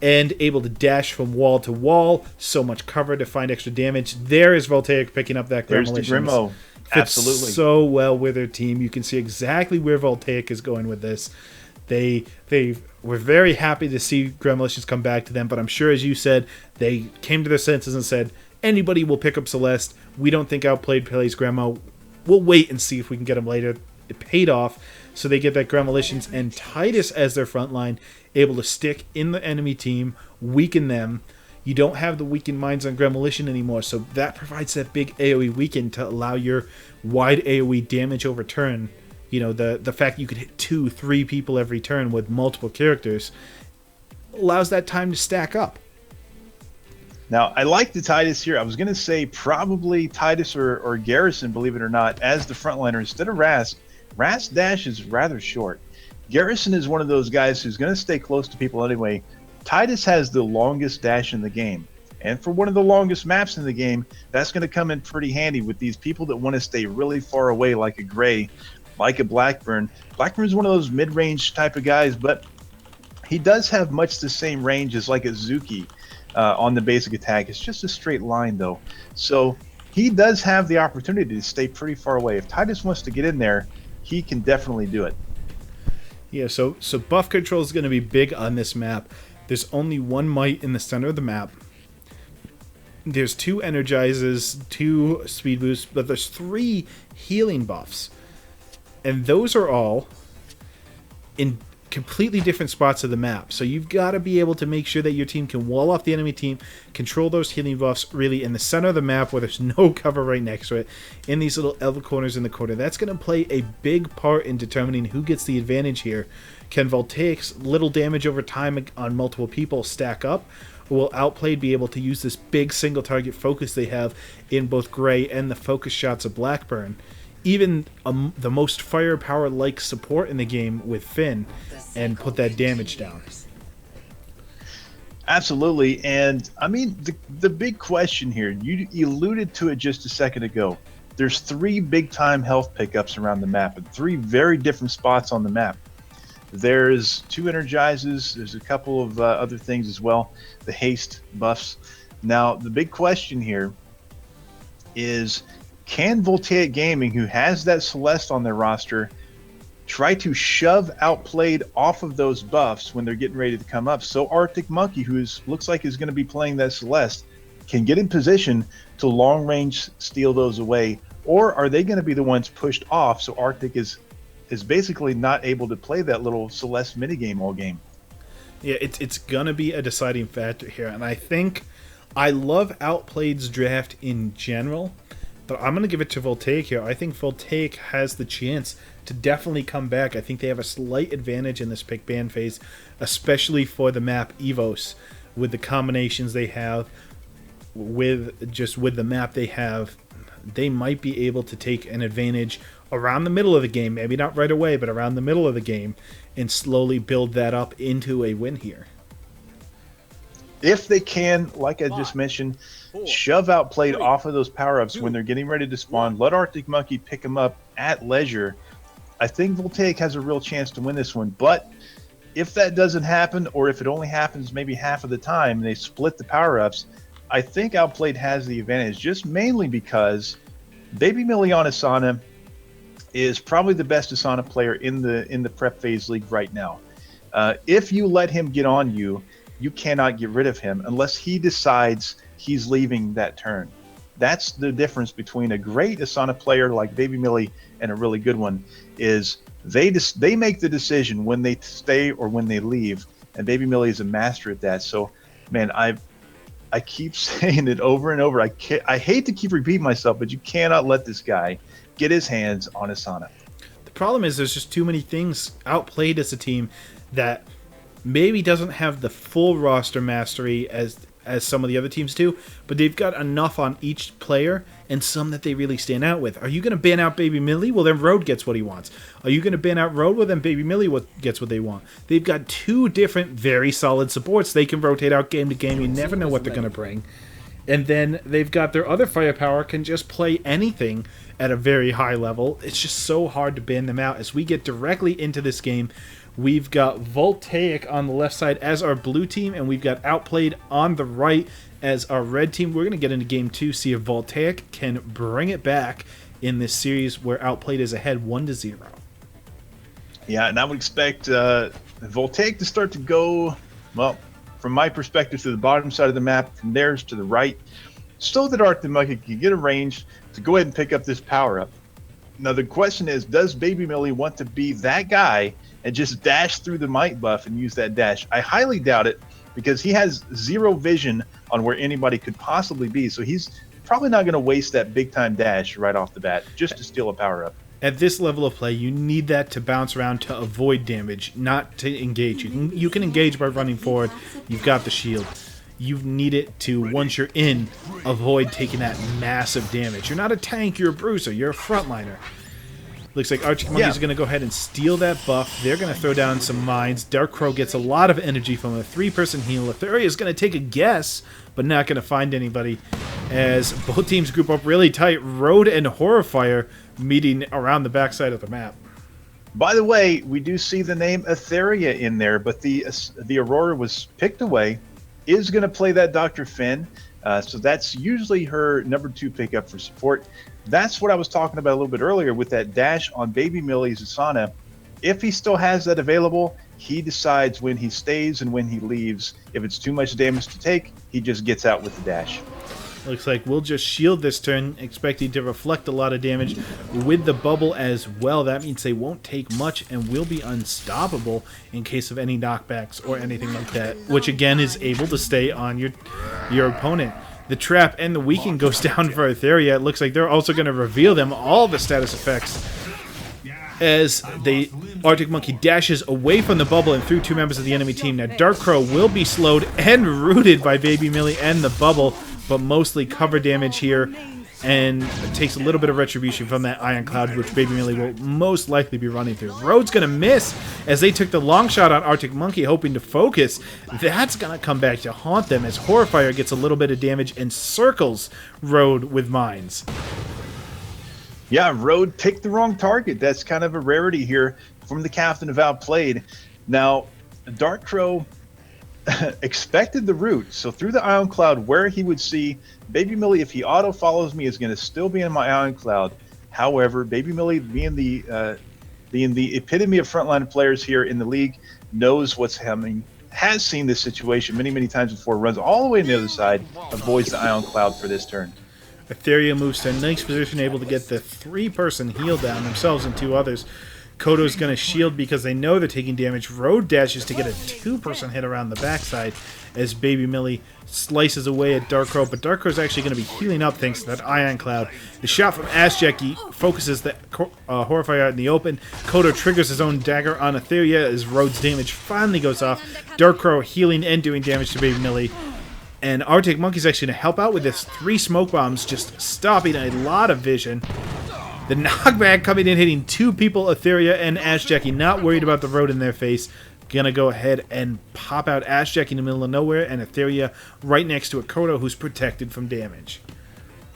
And able to dash from wall to wall. So much cover to find extra damage. There is Voltaic picking up that There's the Grimo. Absolutely. Fits so well with their team. You can see exactly where Voltaic is going with this. They were very happy to see Gremolitions come back to them, but I'm sure, as you said, they came to their senses and said, anybody will pick up Celeste. We don't think Outplayed plays Gremo. We'll wait and see if we can get him later. It paid off, so they get that Gremolitions and Titus as their front line, able to stick in the enemy team, weaken them. You don't have the weakened minds on Gremolition anymore, so that provides that big AoE weaken to allow your wide AoE damage over turn. You know, the fact you could hit 2-3 people every turn with multiple characters allows that time to stack up. Now, I like the Titus here. I was going to say probably Titus or Garrison, believe it or not, as the frontliner instead of Rask. Rask's dash is rather short. Garrison is one of those guys who's going to stay close to people anyway. Titus has the longest dash in the game. And for one of the longest maps in the game, that's going to come in pretty handy with these people that want to stay really far away, like a Gray, like a Blackburn. Blackburn's one of those mid-range type of guys, but he does have much the same range as like a Zuki on the basic attack. It's just a straight line, though. So he does have the opportunity to stay pretty far away. If Titus wants to get in there, he can definitely do it. Yeah, so buff control is going to be big on this map. There's only one might in the center of the map. There's 2 energizes, 2 speed boosts, but there's 3 healing buffs. And those are all in completely different spots of the map. So you've got to be able to make sure that your team can wall off the enemy team, control those healing buffs really in the center of the map where there's no cover right next to it, in these little elbow corners in the corner. That's going to play a big part in determining who gets the advantage here. Can Voltaic's little damage over time on multiple people stack up? Or will Outplayed be able to use this big single target focus they have in both Gray and the focus shots of Blackburn? Even the most firepower-like support in the game with Finn, and put that damage down. Absolutely, and I mean, the big question here, you alluded to it just a second ago. There's 3 big-time health pickups around the map, and 3 very different spots on the map. There's 2 energizes. There's a couple of other things as well. The haste buffs. Now, the big question here is, can Voltaic Gaming, who has that Celeste on their roster, try to shove Outplayed off of those buffs when they're getting ready to come up, so Arctic Monkey, who looks like is going to be playing that Celeste, can get in position to long range steal those away? Or are they going to be the ones pushed off, so Arctic is basically not able to play that little Celeste minigame all game? Yeah, it's going to be a deciding factor here, and I think I love Outplayed's draft in general, but I'm going to give it to Voltaic here. I think Voltaic has the chance to definitely come back. I think they have a slight advantage in this pick ban phase, especially for the map Evos, with the combinations they have, with the map they have. They might be able to take an advantage around the middle of the game, maybe not right away, but around the middle of the game, and slowly build that up into a win here. If they can, like I just mentioned, shove Outplayed off of those power-ups when they're getting ready to spawn, let Arctic Monkey pick them up at leisure, I think Voltaic has a real chance to win this one. But if that doesn't happen, or if it only happens maybe half of the time and they split the power-ups, I think Outplayed has the advantage, just mainly because Baby Millie on Asana is probably the best Asana player in the prep phase league right now. If you let him get on you, you cannot get rid of him unless he decides he's leaving that turn. That's the difference between a great Asana player like Baby Millie and a really good one, is they make the decision when they stay or when they leave, and Baby Millie is a master at that. So, man, I keep saying it over and over. I hate to keep repeating myself, but you cannot let this guy get his hands on Asana. The problem is there's just too many things. Outplayed as a team that maybe doesn't have the full roster mastery as some of the other teams do, but they've got enough on each player and some that they really stand out with. Are you going to ban out Baby Millie? Well, then Road gets what he wants. Are you going to ban out Road? Well, then Baby Millie gets what they want. They've got 2 different, very solid supports. They can rotate out game to game. You never know what they're going to bring. And then they've got their other firepower, can just play anything at a very high level. It's just so hard to ban them out. As we get directly into this game, we've got Voltaic on the left side as our blue team, and we've got Outplayed on the right as our red team. We're going to get into game 2, see if Voltaic can bring it back in this series where Outplayed is ahead 1-0. Yeah, and I would expect Voltaic to start to go, well, from my perspective, to the bottom side of the map, from theirs to the right, so that Arctic Monkey can get a range to go ahead and pick up this power-up. Now, the question is, does Baby Millie want to be that guy and just dash through the might buff and use that dash? I highly doubt it, because he has 0 vision on where anybody could possibly be, so he's probably not going to waste that big-time dash right off the bat just to steal a power-up. At this level of play, you need that to bounce around to avoid damage, not to engage. You can engage by running forward. You've got the shield. You need it to, once you're in, avoid taking that massive damage. You're not a tank, you're a bruiser, you're a frontliner. Looks like Arctic Monkey's going to go ahead and steal that buff. They're going to throw down some mines. Dark Crow gets a lot of energy from a 3-person heal. Etheria is going to take a guess, but not going to find anybody, as both teams group up really tight. Road and Horrifier meeting around the backside of the map. By the way, we do see the name Etheria in there, but the Aurora was picked away. Is going to play that Dr. Finn, so that's usually her number 2 pickup for support. That's what I was talking about a little bit earlier with that dash on Baby Millie's Asana. If he still has that available, he decides when he stays and when he leaves. If it's too much damage to take, he just gets out with the dash. Looks like we'll just shield this turn, expecting to reflect a lot of damage with the bubble as well. That means they won't take much and will be unstoppable in case of any knockbacks or anything like that, which again is able to stay on your opponent. The trap and the weaken goes down for Etheria. It looks like they're also going to reveal them all the status effects as Arctic Monkey dashes away from the bubble and through 2 members of the enemy team. Now Dark Crow will be slowed and rooted by Baby Millie and the bubble, but mostly cover damage here, and it takes a little bit of retribution from that Iron Cloud, which Baby Millie will most likely be running through. Road's going to miss as they took the long shot on Arctic Monkey, hoping to focus. That's going to come back to haunt them as Horrifier gets a little bit of damage and circles Road with mines. Yeah, Road picked the wrong target. That's kind of a rarity here from the captain of Outplayed. Now, Dark Crow expected the route. So through the Ion Cloud, where he would see Baby Millie, if he auto follows me, is going to still be in my Ion Cloud. However, Baby Millie, being the epitome of frontline players here in the league, knows what's happening, has seen this situation many, many times before, runs all the way on the other side, avoids the Ion Cloud for this turn. Etheria moves to a nice position, able to get the 3-person heal down, themselves and 2 others. Kodo's going to shield because they know they're taking damage. Road dashes to get a 2-person hit around the backside as Baby Millie slices away at Dark Crow, but Dark Crow's actually going to be healing up thanks to that Ion Cloud. The shot from Ash Jackie focuses the Horrifier out in the open. Kodo triggers his own dagger on Etheria as Road's damage finally goes off. Dark Crow healing and doing damage to Baby Millie. And Arctic Monkey's actually going to help out with this. 3 smoke bombs just stopping a lot of vision. The knockback coming in, hitting 2 people, Etheria and Ash Jackie, not worried about the Road in their face. Gonna go ahead and pop out Ash Jackie in the middle of nowhere, and Etheria right next to a Kodo who's protected from damage.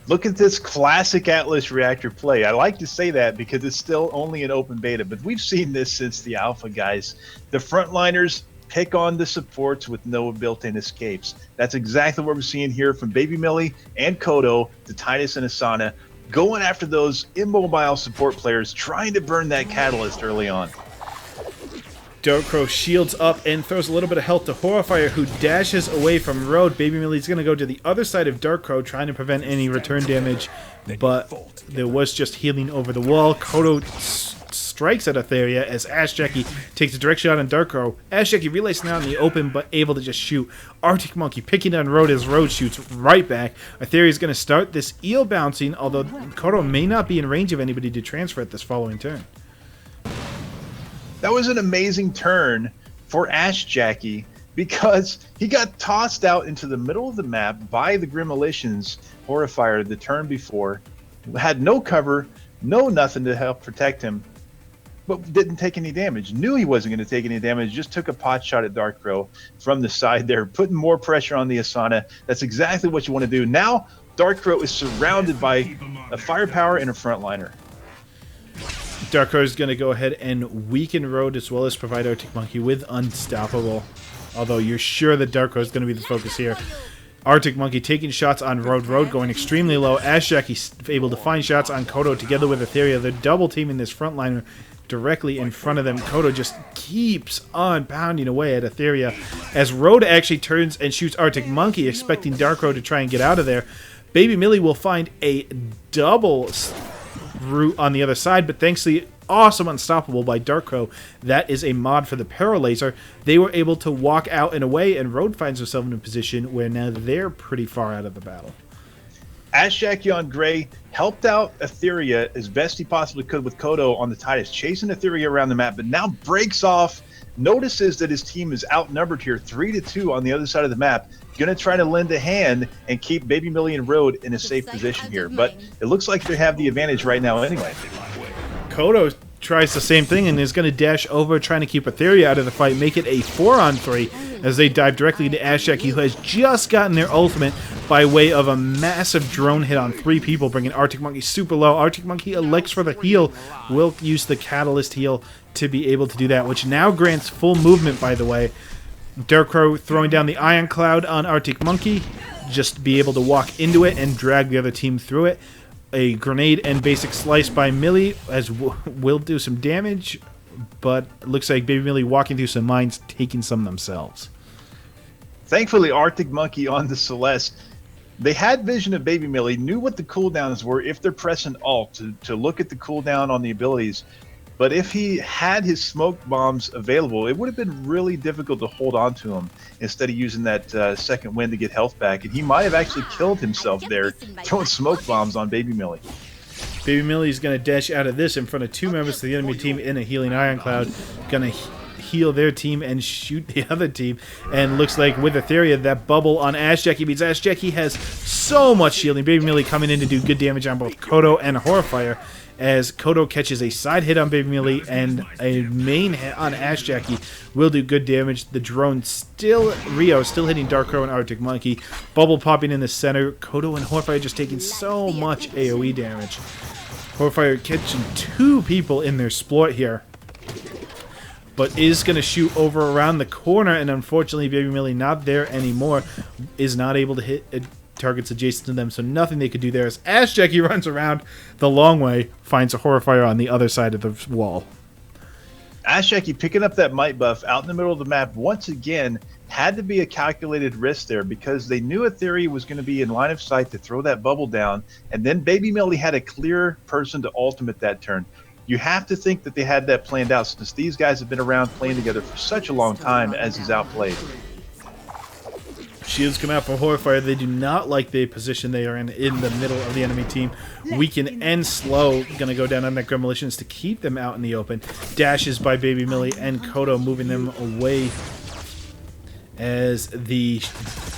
Look at this classic Atlas Reactor play. I like to say that because it's still only an open beta, but we've seen this since the alpha, guys. The frontliners pick on the supports with no built-in escapes. That's exactly what we're seeing here from Baby Millie and Kodo, to Titus and Asana, going after those immobile support players, trying to burn that catalyst early on. Dark Crow shields up and throws a little bit of health to Horrifier, who dashes away from Road. Baby Millie's going to go to the other side of Dark Crow, trying to prevent any return damage, but there was just healing over the wall. Kodo strikes at Etheria as Ash Jackie takes a direct shot on Dark Crow. Ash Jackie relays now in the open, but able to just shoot. Arctic Monkey picking on Road as Road shoots right back. Etheria is going to start this eel bouncing, although Kodo may not be in range of anybody to transfer at this following turn. That was an amazing turn for Ash Jackie because he got tossed out into the middle of the map by the Grimolitions Horrifier the turn before, had no cover, no nothing to help protect him, but didn't take any damage. Knew he wasn't going to take any damage, just took a pot shot at Dark Crow from the side there, putting more pressure on the Asana. That's exactly what you want to do. Now, Dark Crow is surrounded by a firepower and a frontliner. Dark Crow is going to go ahead and weaken Road as well as provide Arctic Monkey with Unstoppable. Although you're sure that Dark Crow is going to be the focus here. Arctic Monkey taking shots on Road going extremely low. Ash Jackie able to find shots on Kodo together with Etheria. They're double teaming this frontliner directly in front of them. Kodo just keeps on pounding away at Etheria as Road actually turns and shoots Arctic Monkey, expecting Dark Crow to try and get out of there. Baby Millie will find a double route on the other side, but thanks to the awesome Unstoppable by Dark Crow, that is a mod for the Paralaser, they were able to walk out and away, and Road finds himself in a position where now they're pretty far out of the battle. Ash Jackie on Gray helped out Etheria as best he possibly could with Kodo on the Titus, chasing Etheria around the map, but now breaks off, notices that his team is outnumbered here 3-2 on the other side of the map. Going to try to lend a hand and keep Baby Millie and Road in a safe position here, but it looks like they have the advantage right now anyway. Kodo tries the same thing and is going to dash over, trying to keep Etheria out of the fight, make it a 4-on-3 as they dive directly into Ash Jackie, who has just gotten their ultimate by way of a massive drone hit on 3 people, bringing Arctic Monkey super low. Arctic Monkey elects for the heal, will use the Catalyst heal to be able to do that, which now grants full movement, by the way. Dark Crow throwing down the Ion Cloud on Arctic Monkey, just be able to walk into it and drag the other team through it. A grenade and basic slice by Millie as will do some damage, but it looks like Baby Millie walking through some mines, taking some themselves. Thankfully, Arctic Monkey on the Celeste, they had vision of Baby Millie, knew what the cooldowns were if they're pressing Alt to look at the cooldown on the abilities. But if he had his smoke bombs available, it would have been really difficult to hold on to him instead of using that second wind to get health back. And he might have actually killed himself there, throwing smoke bombs on Baby Millie. Baby Millie is going to dash out of this in front of 2 members of the enemy team in a healing Ion Cloud. Going to heal their team and shoot the other team. And looks like with Etheria, that bubble on Ash Jackie means Ash Jackie has so much shielding. Baby Millie coming in to do good damage on both Kodo and Horrifier, as Kodo catches a side hit on Baby Millie and a main hit on Ash Jackie will do good damage. The drone still hitting Dark Crow and Arctic Monkey. Bubble popping in the center. Kodo and Horrifier just taking so much AoE damage. Horfire catching 2 people in their splort here. But is going to shoot over around the corner, and unfortunately Baby Millie not there anymore, is not able to hit targets adjacent to them, so nothing they could do there as Ash Jackie runs around the long way, finds a Horfire on the other side of the wall. Ash Jackie picking up that might buff out in the middle of the map once again had to be a calculated risk there because they knew Etheria was going to be in line of sight to throw that bubble down, and then Baby Millie had a clear person to ultimate that turn. You have to think that they had that planned out since these guys have been around playing together for such a long time as is Outplayed. Shields come out for Horfire. They do not like the position they are in the middle of the enemy team. Weaken and slow. Going to go down on that Gremolitions to keep them out in the open. Dashes by Baby Millie and Kodo moving them away as the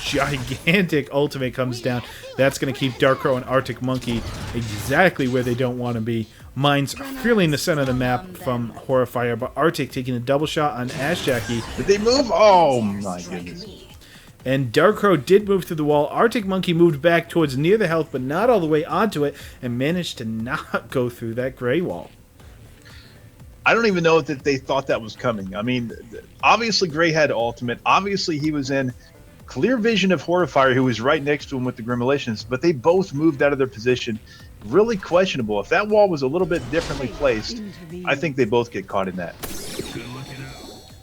gigantic ultimate comes down. That's going to keep Darkro and Arctic Monkey exactly where they don't want to be. Mines fairly in the center of the map from Horfire, but Arctic taking a double shot on Ash Jackie. Did they move? Oh my goodness. And Darkro did move through the wall. Arctic Monkey moved back towards near the health, but not all the way onto it, and managed to not go through that gray wall. I don't even know that they thought that was coming. I mean, obviously Gray had ultimate. Obviously he was in clear vision of Horfire, who was right next to him with the Gremolitions, but they both moved out of their position. Really questionable. If that wall was a little bit differently placed, I think they both get caught in that.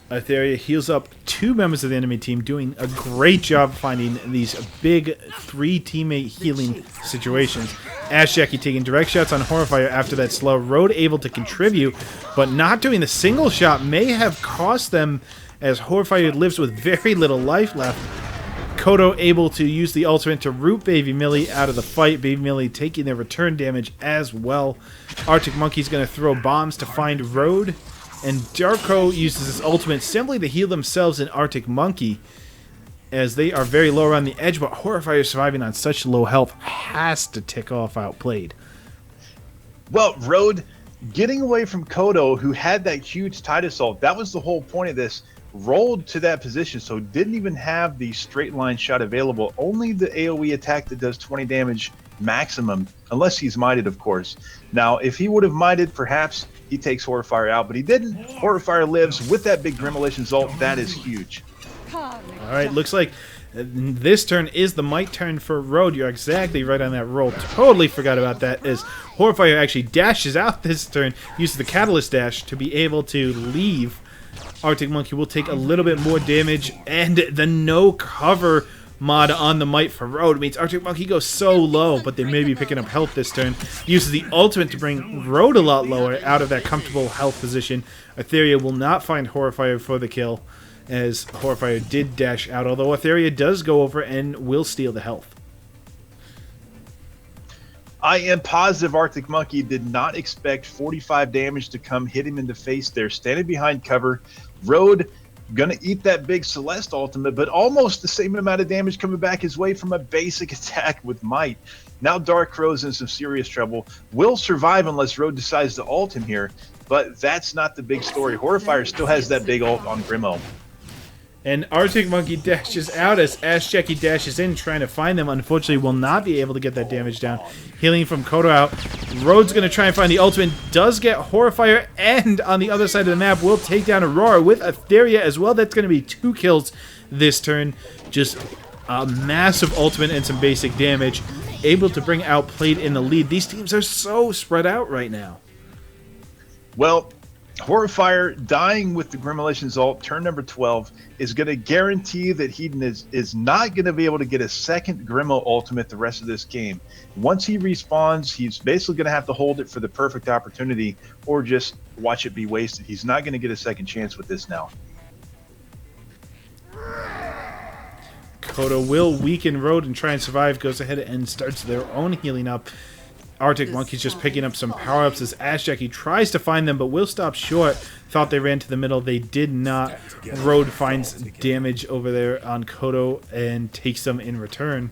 Etheria heals up 2 members of the enemy team, doing a great job finding these big 3 teammate healing situations. Ash Jackie taking direct shots on Horfire after that slow. Road able to contribute, but not doing the single shot may have cost them as Horfire lives with very little life left. Kodo able to use the ultimate to root Baby Millie out of the fight. Baby Millie taking their return damage as well. Arctic Monkey's going to throw bombs to find Road. And Darko uses his ultimate simply to heal themselves and Arctic Monkey, as they are very low around the edge, but Horfire surviving on such low health has to tick off Outplayed. Well, Road getting away from Kodo, who had that huge tide assault, that was the whole point of this. Rolled to that position, so didn't even have the straight line shot available. Only the AoE attack that does 20 damage maximum, unless he's mited, of course. Now, if he would have mited, perhaps he takes Horfire out, but he didn't. Horfire lives with that big Gremolitions ult. That is huge. All right, looks like this turn is the might turn for Road. You're exactly right on that roll. Totally forgot about that, as Horfire actually dashes out this turn, uses the Catalyst Dash to be able to leave. Arctic Monkey will take a little bit more damage, and the no cover mod on the might for Road means Arctic Monkey goes so low, but they may be picking up health this turn. Uses the ultimate to bring Road a lot lower out of that comfortable health position. Etheria will not find Horfire for the kill, as Horfire did dash out, although Etheria does go over and will steal the health. I am positive Arctic Monkey did not expect 45 damage to come hit him in the face there, standing behind cover. Road gonna eat that big Celeste ultimate, but almost the same amount of damage coming back his way from a basic attack with might. Now Darkrow's in some serious trouble. Will survive unless Road decides to ult him here, but that's not the big story. Horfire still has that big ult on Grimo. And Arctic Monkey dashes out as Ash Jackie dashes in, trying to find them. Unfortunately, will not be able to get that damage down. Healing from Kodo out. Road's going to try and find the ultimate. Does get Horfire, and on the other side of the map will take down Aurora with Etheria as well. That's going to be 2 kills this turn. Just a massive ultimate and some basic damage. Able to bring Outplayed in the lead. These teams are so spread out right now. Well, Horfire dying with the Gremolitions ult, turn number 12, is going to guarantee that Hedon is not going to be able to get a second Grimo ultimate the rest of this game. Once he respawns, he's basically going to have to hold it for the perfect opportunity or just watch it be wasted. He's not going to get a second chance with this now. Kodo will weaken Road and try and survive, goes ahead and starts their own healing up. Arctic Monkey's just picking up some power-ups as Ash Jackie tries to find them, but will stop short. Thought they ran to the middle. They did not. Road finds damage over there on Kodo and takes them in return.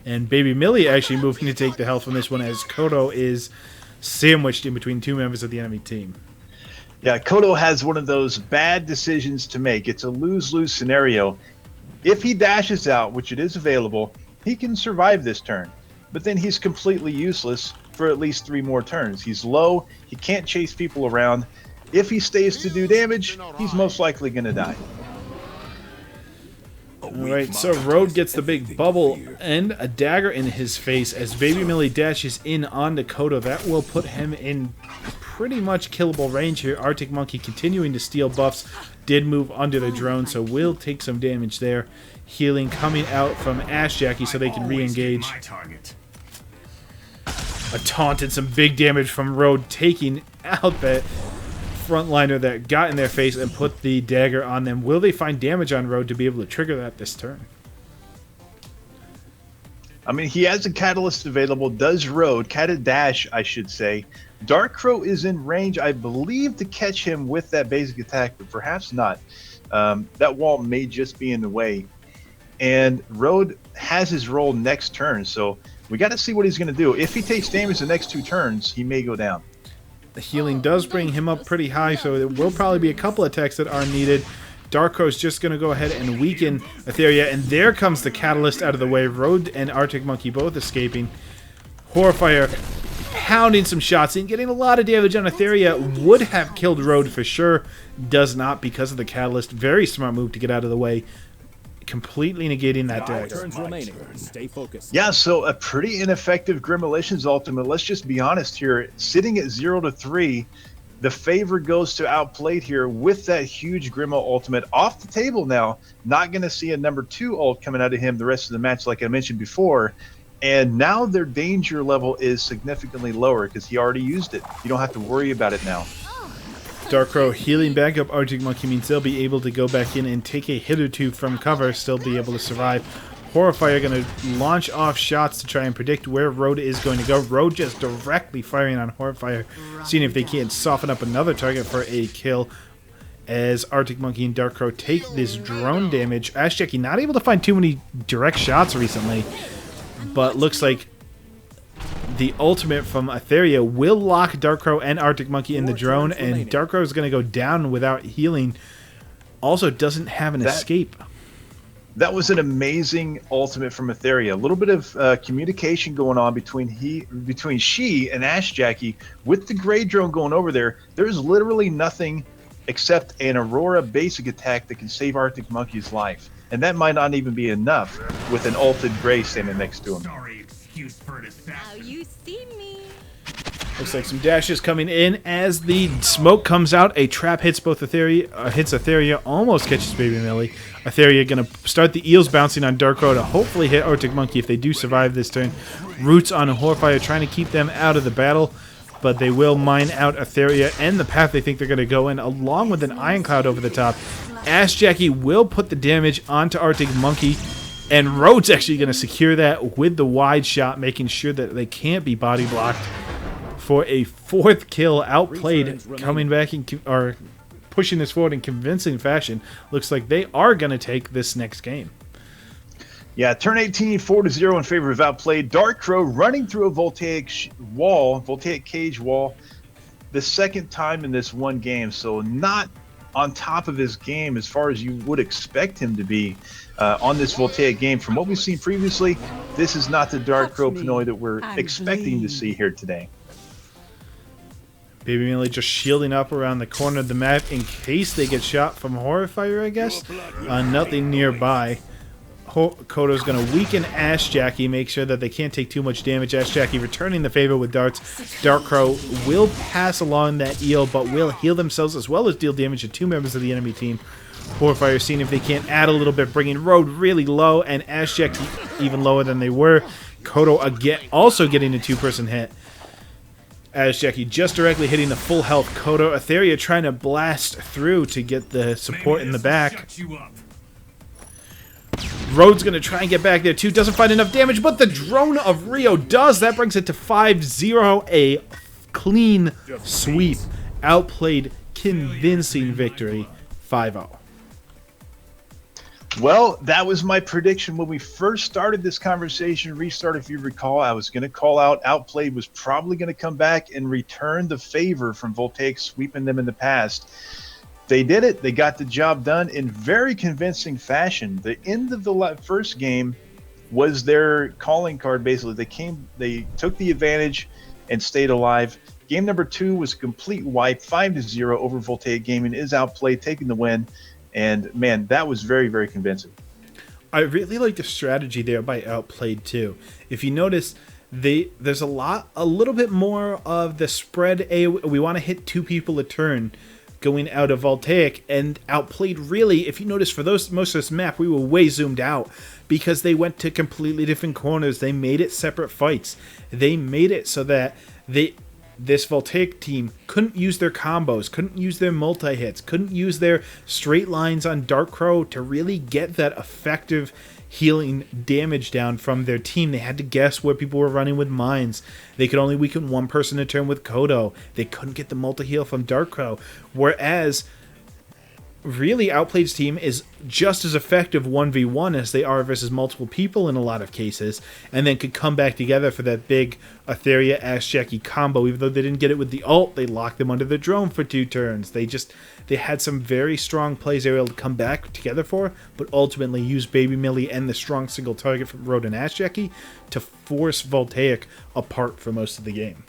And Baby Millie actually moving to take the health from this one, as Kodo is sandwiched in between 2 members of the enemy team. Yeah, Kodo has one of those bad decisions to make. It's a lose-lose scenario. If he dashes out, which it is available, he can survive this turn. but then he's completely useless for at least 3 more turns. He's low, he can't chase people around. If he stays to do damage, he's most likely going to die. Alright, so Road gets the big bubble and a dagger in his face as Baby Millie dashes in onto Kodo. That will put him in pretty much killable range here. Arctic Monkey continuing to steal buffs. Did move under the drone, so will take some damage there. Healing coming out from Ash Jackie so they can re-engage. A taunt and some big damage from Road, taking out that frontliner that got in their face and put the dagger on them. Will they find damage on Road to be able to trigger that this turn? I mean, he has a catalyst available, does Road, Dash, I should say. Dark Crow is in range, I believe, to catch him with that basic attack, but perhaps not. That wall may just be in the way. And Road has his roll next turn, so we got to see what he's going to do. If he takes damage the next 2 turns, he may go down. The healing does bring him up pretty high, so there will probably be a couple attacks that are needed. Dark Crow's just going to go ahead and weaken Etheria, and there comes the Catalyst out of the way. Road and Arctic Monkey both escaping. Horfire pounding some shots and getting a lot of damage on Etheria. Would have killed Road for sure. Does not because of the Catalyst. Very smart move to get out of the way. Completely negating that dagger. Turns remaining. Stay focused. Yeah, so a pretty ineffective Grimolition's ultimate. Let's just be honest here. Sitting at 0-3, the favor goes to Outplayed here with that huge Grimo ultimate off the table now. Not going to see a number 2 ult coming out of him the rest of the match like I mentioned before. And now their danger level is significantly lower because he already used it. You don't have to worry about it now. Dark Crow healing back up Arctic Monkey means they'll be able to go back in and take a hit or 2 from cover, still be able to survive. Horrifire going to launch off shots to try and predict where Road is going to go. Road just directly firing on Horrifire, seeing if they can't soften up another target for a kill. As Arctic Monkey and Dark Crow take this drone damage. Ash Jackie not able to find too many direct shots recently, but looks like the ultimate from Etheria will lock Dark Crow and Arctic Monkey in the drone, and Dark Crow is going to go down without healing. Also doesn't have an escape. That was an amazing ultimate from Etheria. A little bit of communication going on between she and Ash Jackie with the Grey Drone going over there. There's literally nothing except an Aurora basic attack that can save Arctic Monkey's life. And that might not even be enough with an ulted Grey standing next to him. Now you see me. Looks like some dashes coming in as the smoke comes out. A trap hits both Etheria, almost catches Baby Millie. Etheria going to start the eels bouncing on Dark Crow to hopefully hit Arctic Monkey if they do survive this turn. Roots on Horfire trying to keep them out of the battle, but they will mine out Etheria and the path they think they're going to go in, along with an Iron Cloud over the top. Ash Jackie will put the damage onto Arctic Monkey, and Road's actually going to secure that with the wide shot, making sure that they can't be body blocked for a 4th kill. Outplayed coming back or pushing this forward in convincing fashion. Looks like they are going to take this next game. Yeah, turn 18, 4-0 in favor of Outplayed. Dark Crow running through a Voltaic cage wall, the 2nd time in this one game. So not on top of his game as far as you would expect him to be on this Voltaic game. From what we've seen previously, this is not the Dark Crow Pinoy that we're expecting to see here today. Baby Millie just shielding up around the corner of the map in case they get shot from Horrifire, I guess. Nothing nearby. Kodo's going to weaken Ash Jackie, make sure that they can't take too much damage. Ash Jackie returning the favor with darts. Dark Crow will pass along that eel, but will heal themselves as well as deal damage to 2 members of the enemy team. Horfire seeing if they can't add a little bit, bringing Road really low, and Ash Jackie even lower than they were. Kodo again also getting a 2-person hit. Ash Jackie just directly hitting the full health Kodo. Etheria trying to blast through to get the support in the back. Road's going to try and get back there too. Doesn't find enough damage, but the drone of Rio does. That brings it to 5-0. A clean sweep. Outplayed, convincing victory. 5-0. Well, that was my prediction when we first started this conversation. Restart, if you recall, I was going to call out Outplayed was probably going to come back and return the favor from Voltaic sweeping them in the past. They did it. They got the job done in very convincing fashion. The end of the first game, was their calling card. Basically, they took the advantage and stayed alive. Game number 2 was a complete wipe, 5-0 over Voltaic Gaming. Is Outplayed, taking the win, and man, that was very, very convincing. I really like the strategy there by Outplayed too. If you notice, there's a little bit more of the spread. We want to hit 2 people a turn going out of Voltaic, and Outplayed really, if you notice, for most of this map, we were way zoomed out because they went to completely different corners. They made it separate fights. They made it so that this Voltaic team couldn't use their combos, couldn't use their multi-hits, couldn't use their straight lines on Dark Crow to really get that effective healing damage down from their team. They had to guess where people were running with mines. They could only weaken one person a turn with Kodo. They couldn't get the multi-heal from Dark Crow. Whereas, really, Outplayed's team is just as effective 1v1 as they are versus multiple people in a lot of cases, and then could come back together for that big Etheria Ash Jackie combo. Even though they didn't get it with the ult, they locked them under the drone for 2 turns. They had some very strong plays they were able to come back together for, but ultimately used Baby Millie and the strong single target from Road and Ash Jackie to force Voltaic apart for most of the game.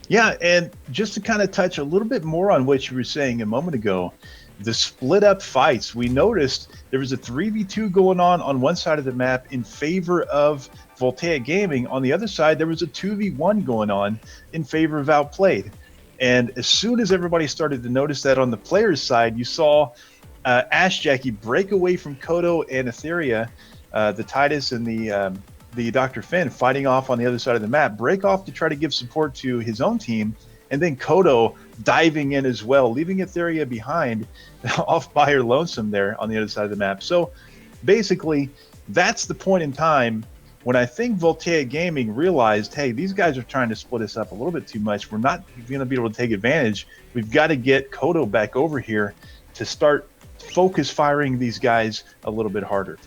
Yeah, and just to kind of touch a little bit more on what you were saying a moment ago, the split up fights. We noticed there was a 3v2 going on one side of the map in favor of Voltaic Gaming. On the other side, there was a 2v1 going on in favor of Outplayed. And as soon as everybody started to notice that on the player's side, you saw Ash Jackie break away from Kodo and Etheria, the Titus and the Dr. Finn fighting off on the other side of the map, break off to try to give support to his own team, and then Kodo diving in as well, leaving Etheria behind off by her lonesome there on the other side of the map. So basically, that's the point in time when I think Voltaic Gaming realized, hey, these guys are trying to split us up a little bit too much. We're not going to be able to take advantage. We've got to get Kodo back over here to start focus firing these guys a little bit harder.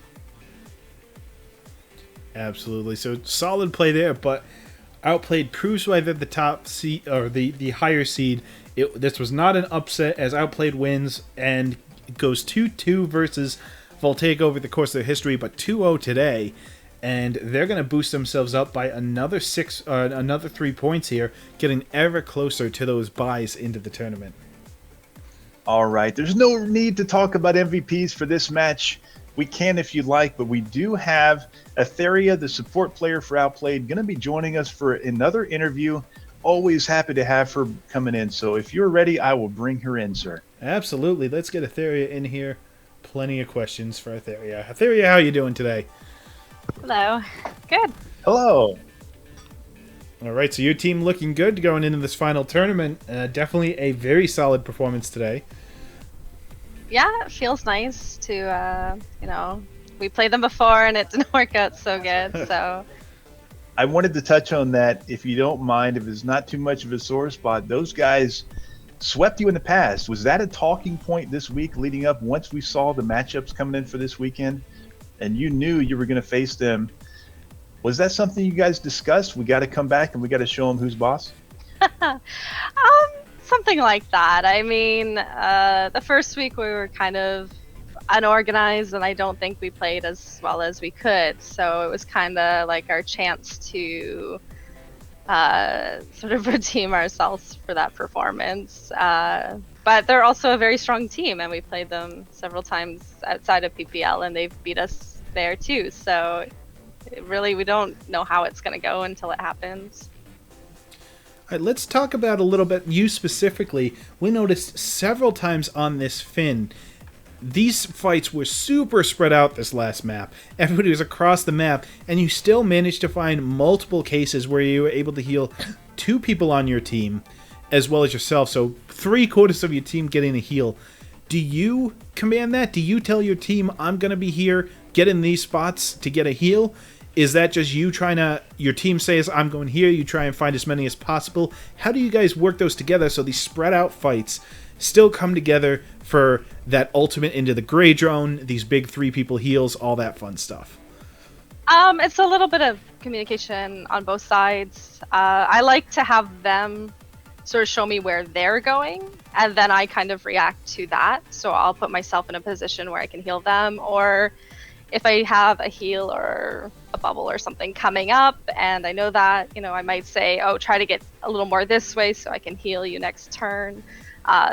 Absolutely. So solid play there, but Outplayed proves why they're the top seed or the higher seed. This was not an upset as Outplayed wins and goes 2-2 versus Voltaic over the course of their history, but 2-0 today. And they're going to boost themselves up by another 3 points here, getting ever closer to those buys into the tournament. All right. There's no need to talk about MVPs for this match. We can if you'd like, but we do have Etheria, the support player for Outplayed, going to be joining us for another interview. Always happy to have her coming in. So if you're ready, I will bring her in, sir. Absolutely. Let's get Etheria in here. Plenty of questions for Etheria. Etheria, how are you doing today? Hello. Good. Hello. All right, so your team looking good going into this final tournament. Definitely a very solid performance today. Yeah, it feels nice to, we played them before and it didn't work out so good, so. I wanted to touch on that, if you don't mind, if it's not too much of a sore spot. Those guys swept you in the past. Was that a talking point this week leading up once we saw the matchups coming in for this weekend and you knew you were going to face them? Was that something you guys discussed? We got to come back and we got to show them who's boss? Something like that. I mean, the first week we were kind of unorganized and I don't think we played as well as we could. So it was kind of like our chance to sort of redeem ourselves for that performance. But they're also a very strong team and we played them several times outside of PPL and they've beat us there too. So really, we don't know how it's going to go until it happens. All right, let's talk about a little bit you specifically. We noticed several times on this Finn, these fights were super spread out this last map. Everybody was across the map, and you still managed to find multiple cases where you were able to heal 2 people on your team, as well as yourself. So 3/4 of your team getting a heal. Do you command that? Do you tell your team, I'm going to be here, get in these spots to get a heal? Is that just you trying to, your team says, I'm going here, you try and find as many as possible? How do you guys work those together so these spread out fights still come together for that ultimate into the gray drone, these big 3 people heals, all that fun stuff? It's a little bit of communication on both sides. I like to have them sort of show me where they're going, and then I kind of react to that. So I'll put myself in a position where I can heal them, or if I have a heal or a bubble or something coming up, and I know that, I might say, oh, try to get a little more this way so I can heal you next turn.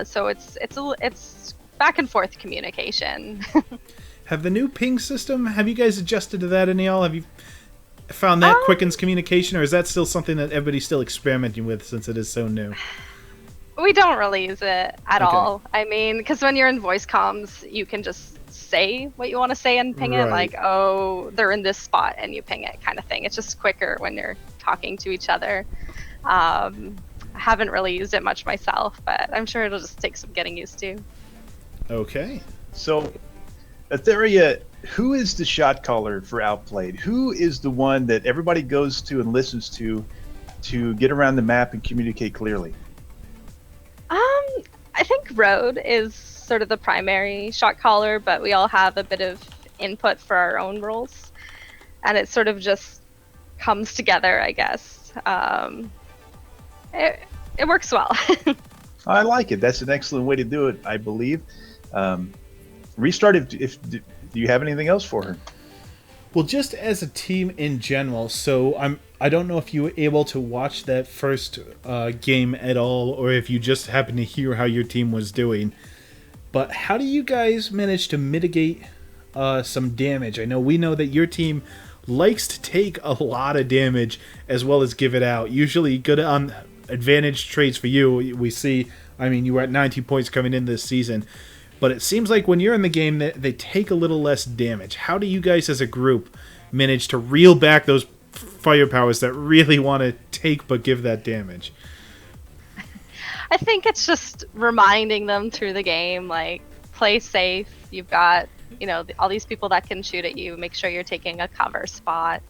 So it's back and forth communication. Have the new ping system, have you guys adjusted to that any all? Have you found that quickens communication, or is that still something that everybody's still experimenting with since it is so new? We don't really use it at all. I mean, because when you're in voice comms, you can just say what you want to say and ping it, like, oh, they're in this spot, and you ping it, kind of thing. It's just quicker when you're talking to each other. I haven't really used it much myself, but I'm sure it'll just take some getting used to. Okay. So, Etheria, who is the shot caller for Outplayed? Who is the one that everybody goes to and listens to get around the map and communicate clearly? I think Road is sort of the primary shot caller, but we all have a bit of input for our own roles, and it sort of just comes together, I guess. It works well. I like it. That's an excellent way to do it, I believe. Restart, if do you have anything else for her? Well, just as a team in general, so I don't know if you were able to watch that first game at all, or if you just happened to hear how your team was doing. But how do you guys manage to mitigate some damage? I know we know that your team likes to take a lot of damage as well as give it out. Usually good on advantage trades for you. We see, I mean, you were at 90 points coming in this season. But it seems like when you're in the game, they take a little less damage. How do you guys as a group manage to reel back those firepowers that really want to take but give that damage? I think it's just reminding them through the game, like, play safe. You've got, all these people that can shoot at you. Make sure you're taking a cover spot.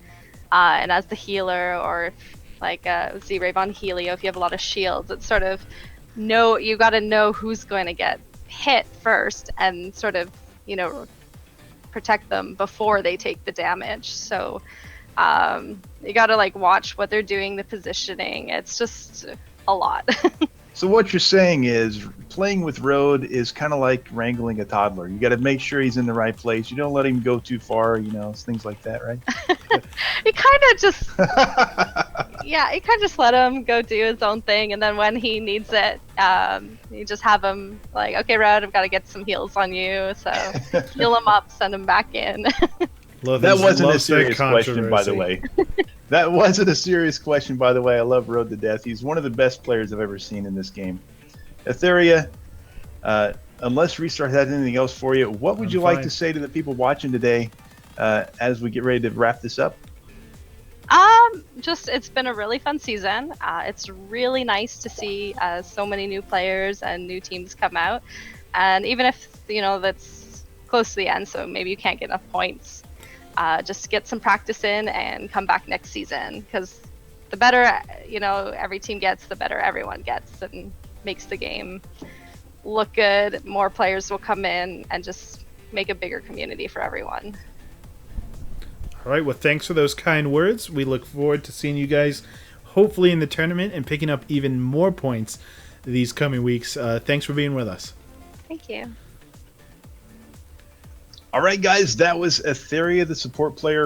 And as the healer, or like Z-Rave on Helio, if you have a lot of shields, it's sort of, you got to know who's going to get hit first and sort of, protect them before they take the damage. So you got to like watch what they're doing, the positioning. It's just a lot. So what you're saying is playing with Road is kind of like wrangling a toddler. You got to make sure he's in the right place. You don't let him go too far, things like that, right? You kind of just, you kind of just let him go do his own thing, and then when he needs it, you just have him like, okay, Road, I've got to get some heals on you, so heal him up, send him back in. That wasn't a serious question, by the way. That wasn't a serious question, by the way. I love Road to death. He's one of the best players I've ever seen in this game. Etheria, unless Restart has anything else for you, what would you like to say to the people watching today as we get ready to wrap this up? It's been a really fun season. It's really nice to see so many new players and new teams come out. And even if, that's close to the end, so maybe you can't get enough points, just get some practice in and come back next season, because the better every team gets, the better everyone gets, and makes the game look good. More players will come in and just make a bigger community for everyone. All right, well, thanks for those kind words. We look forward to seeing you guys hopefully in the tournament and picking up even more points these coming weeks. Thanks for being with us. Thank you. All right, guys, that was Etheria, the support player.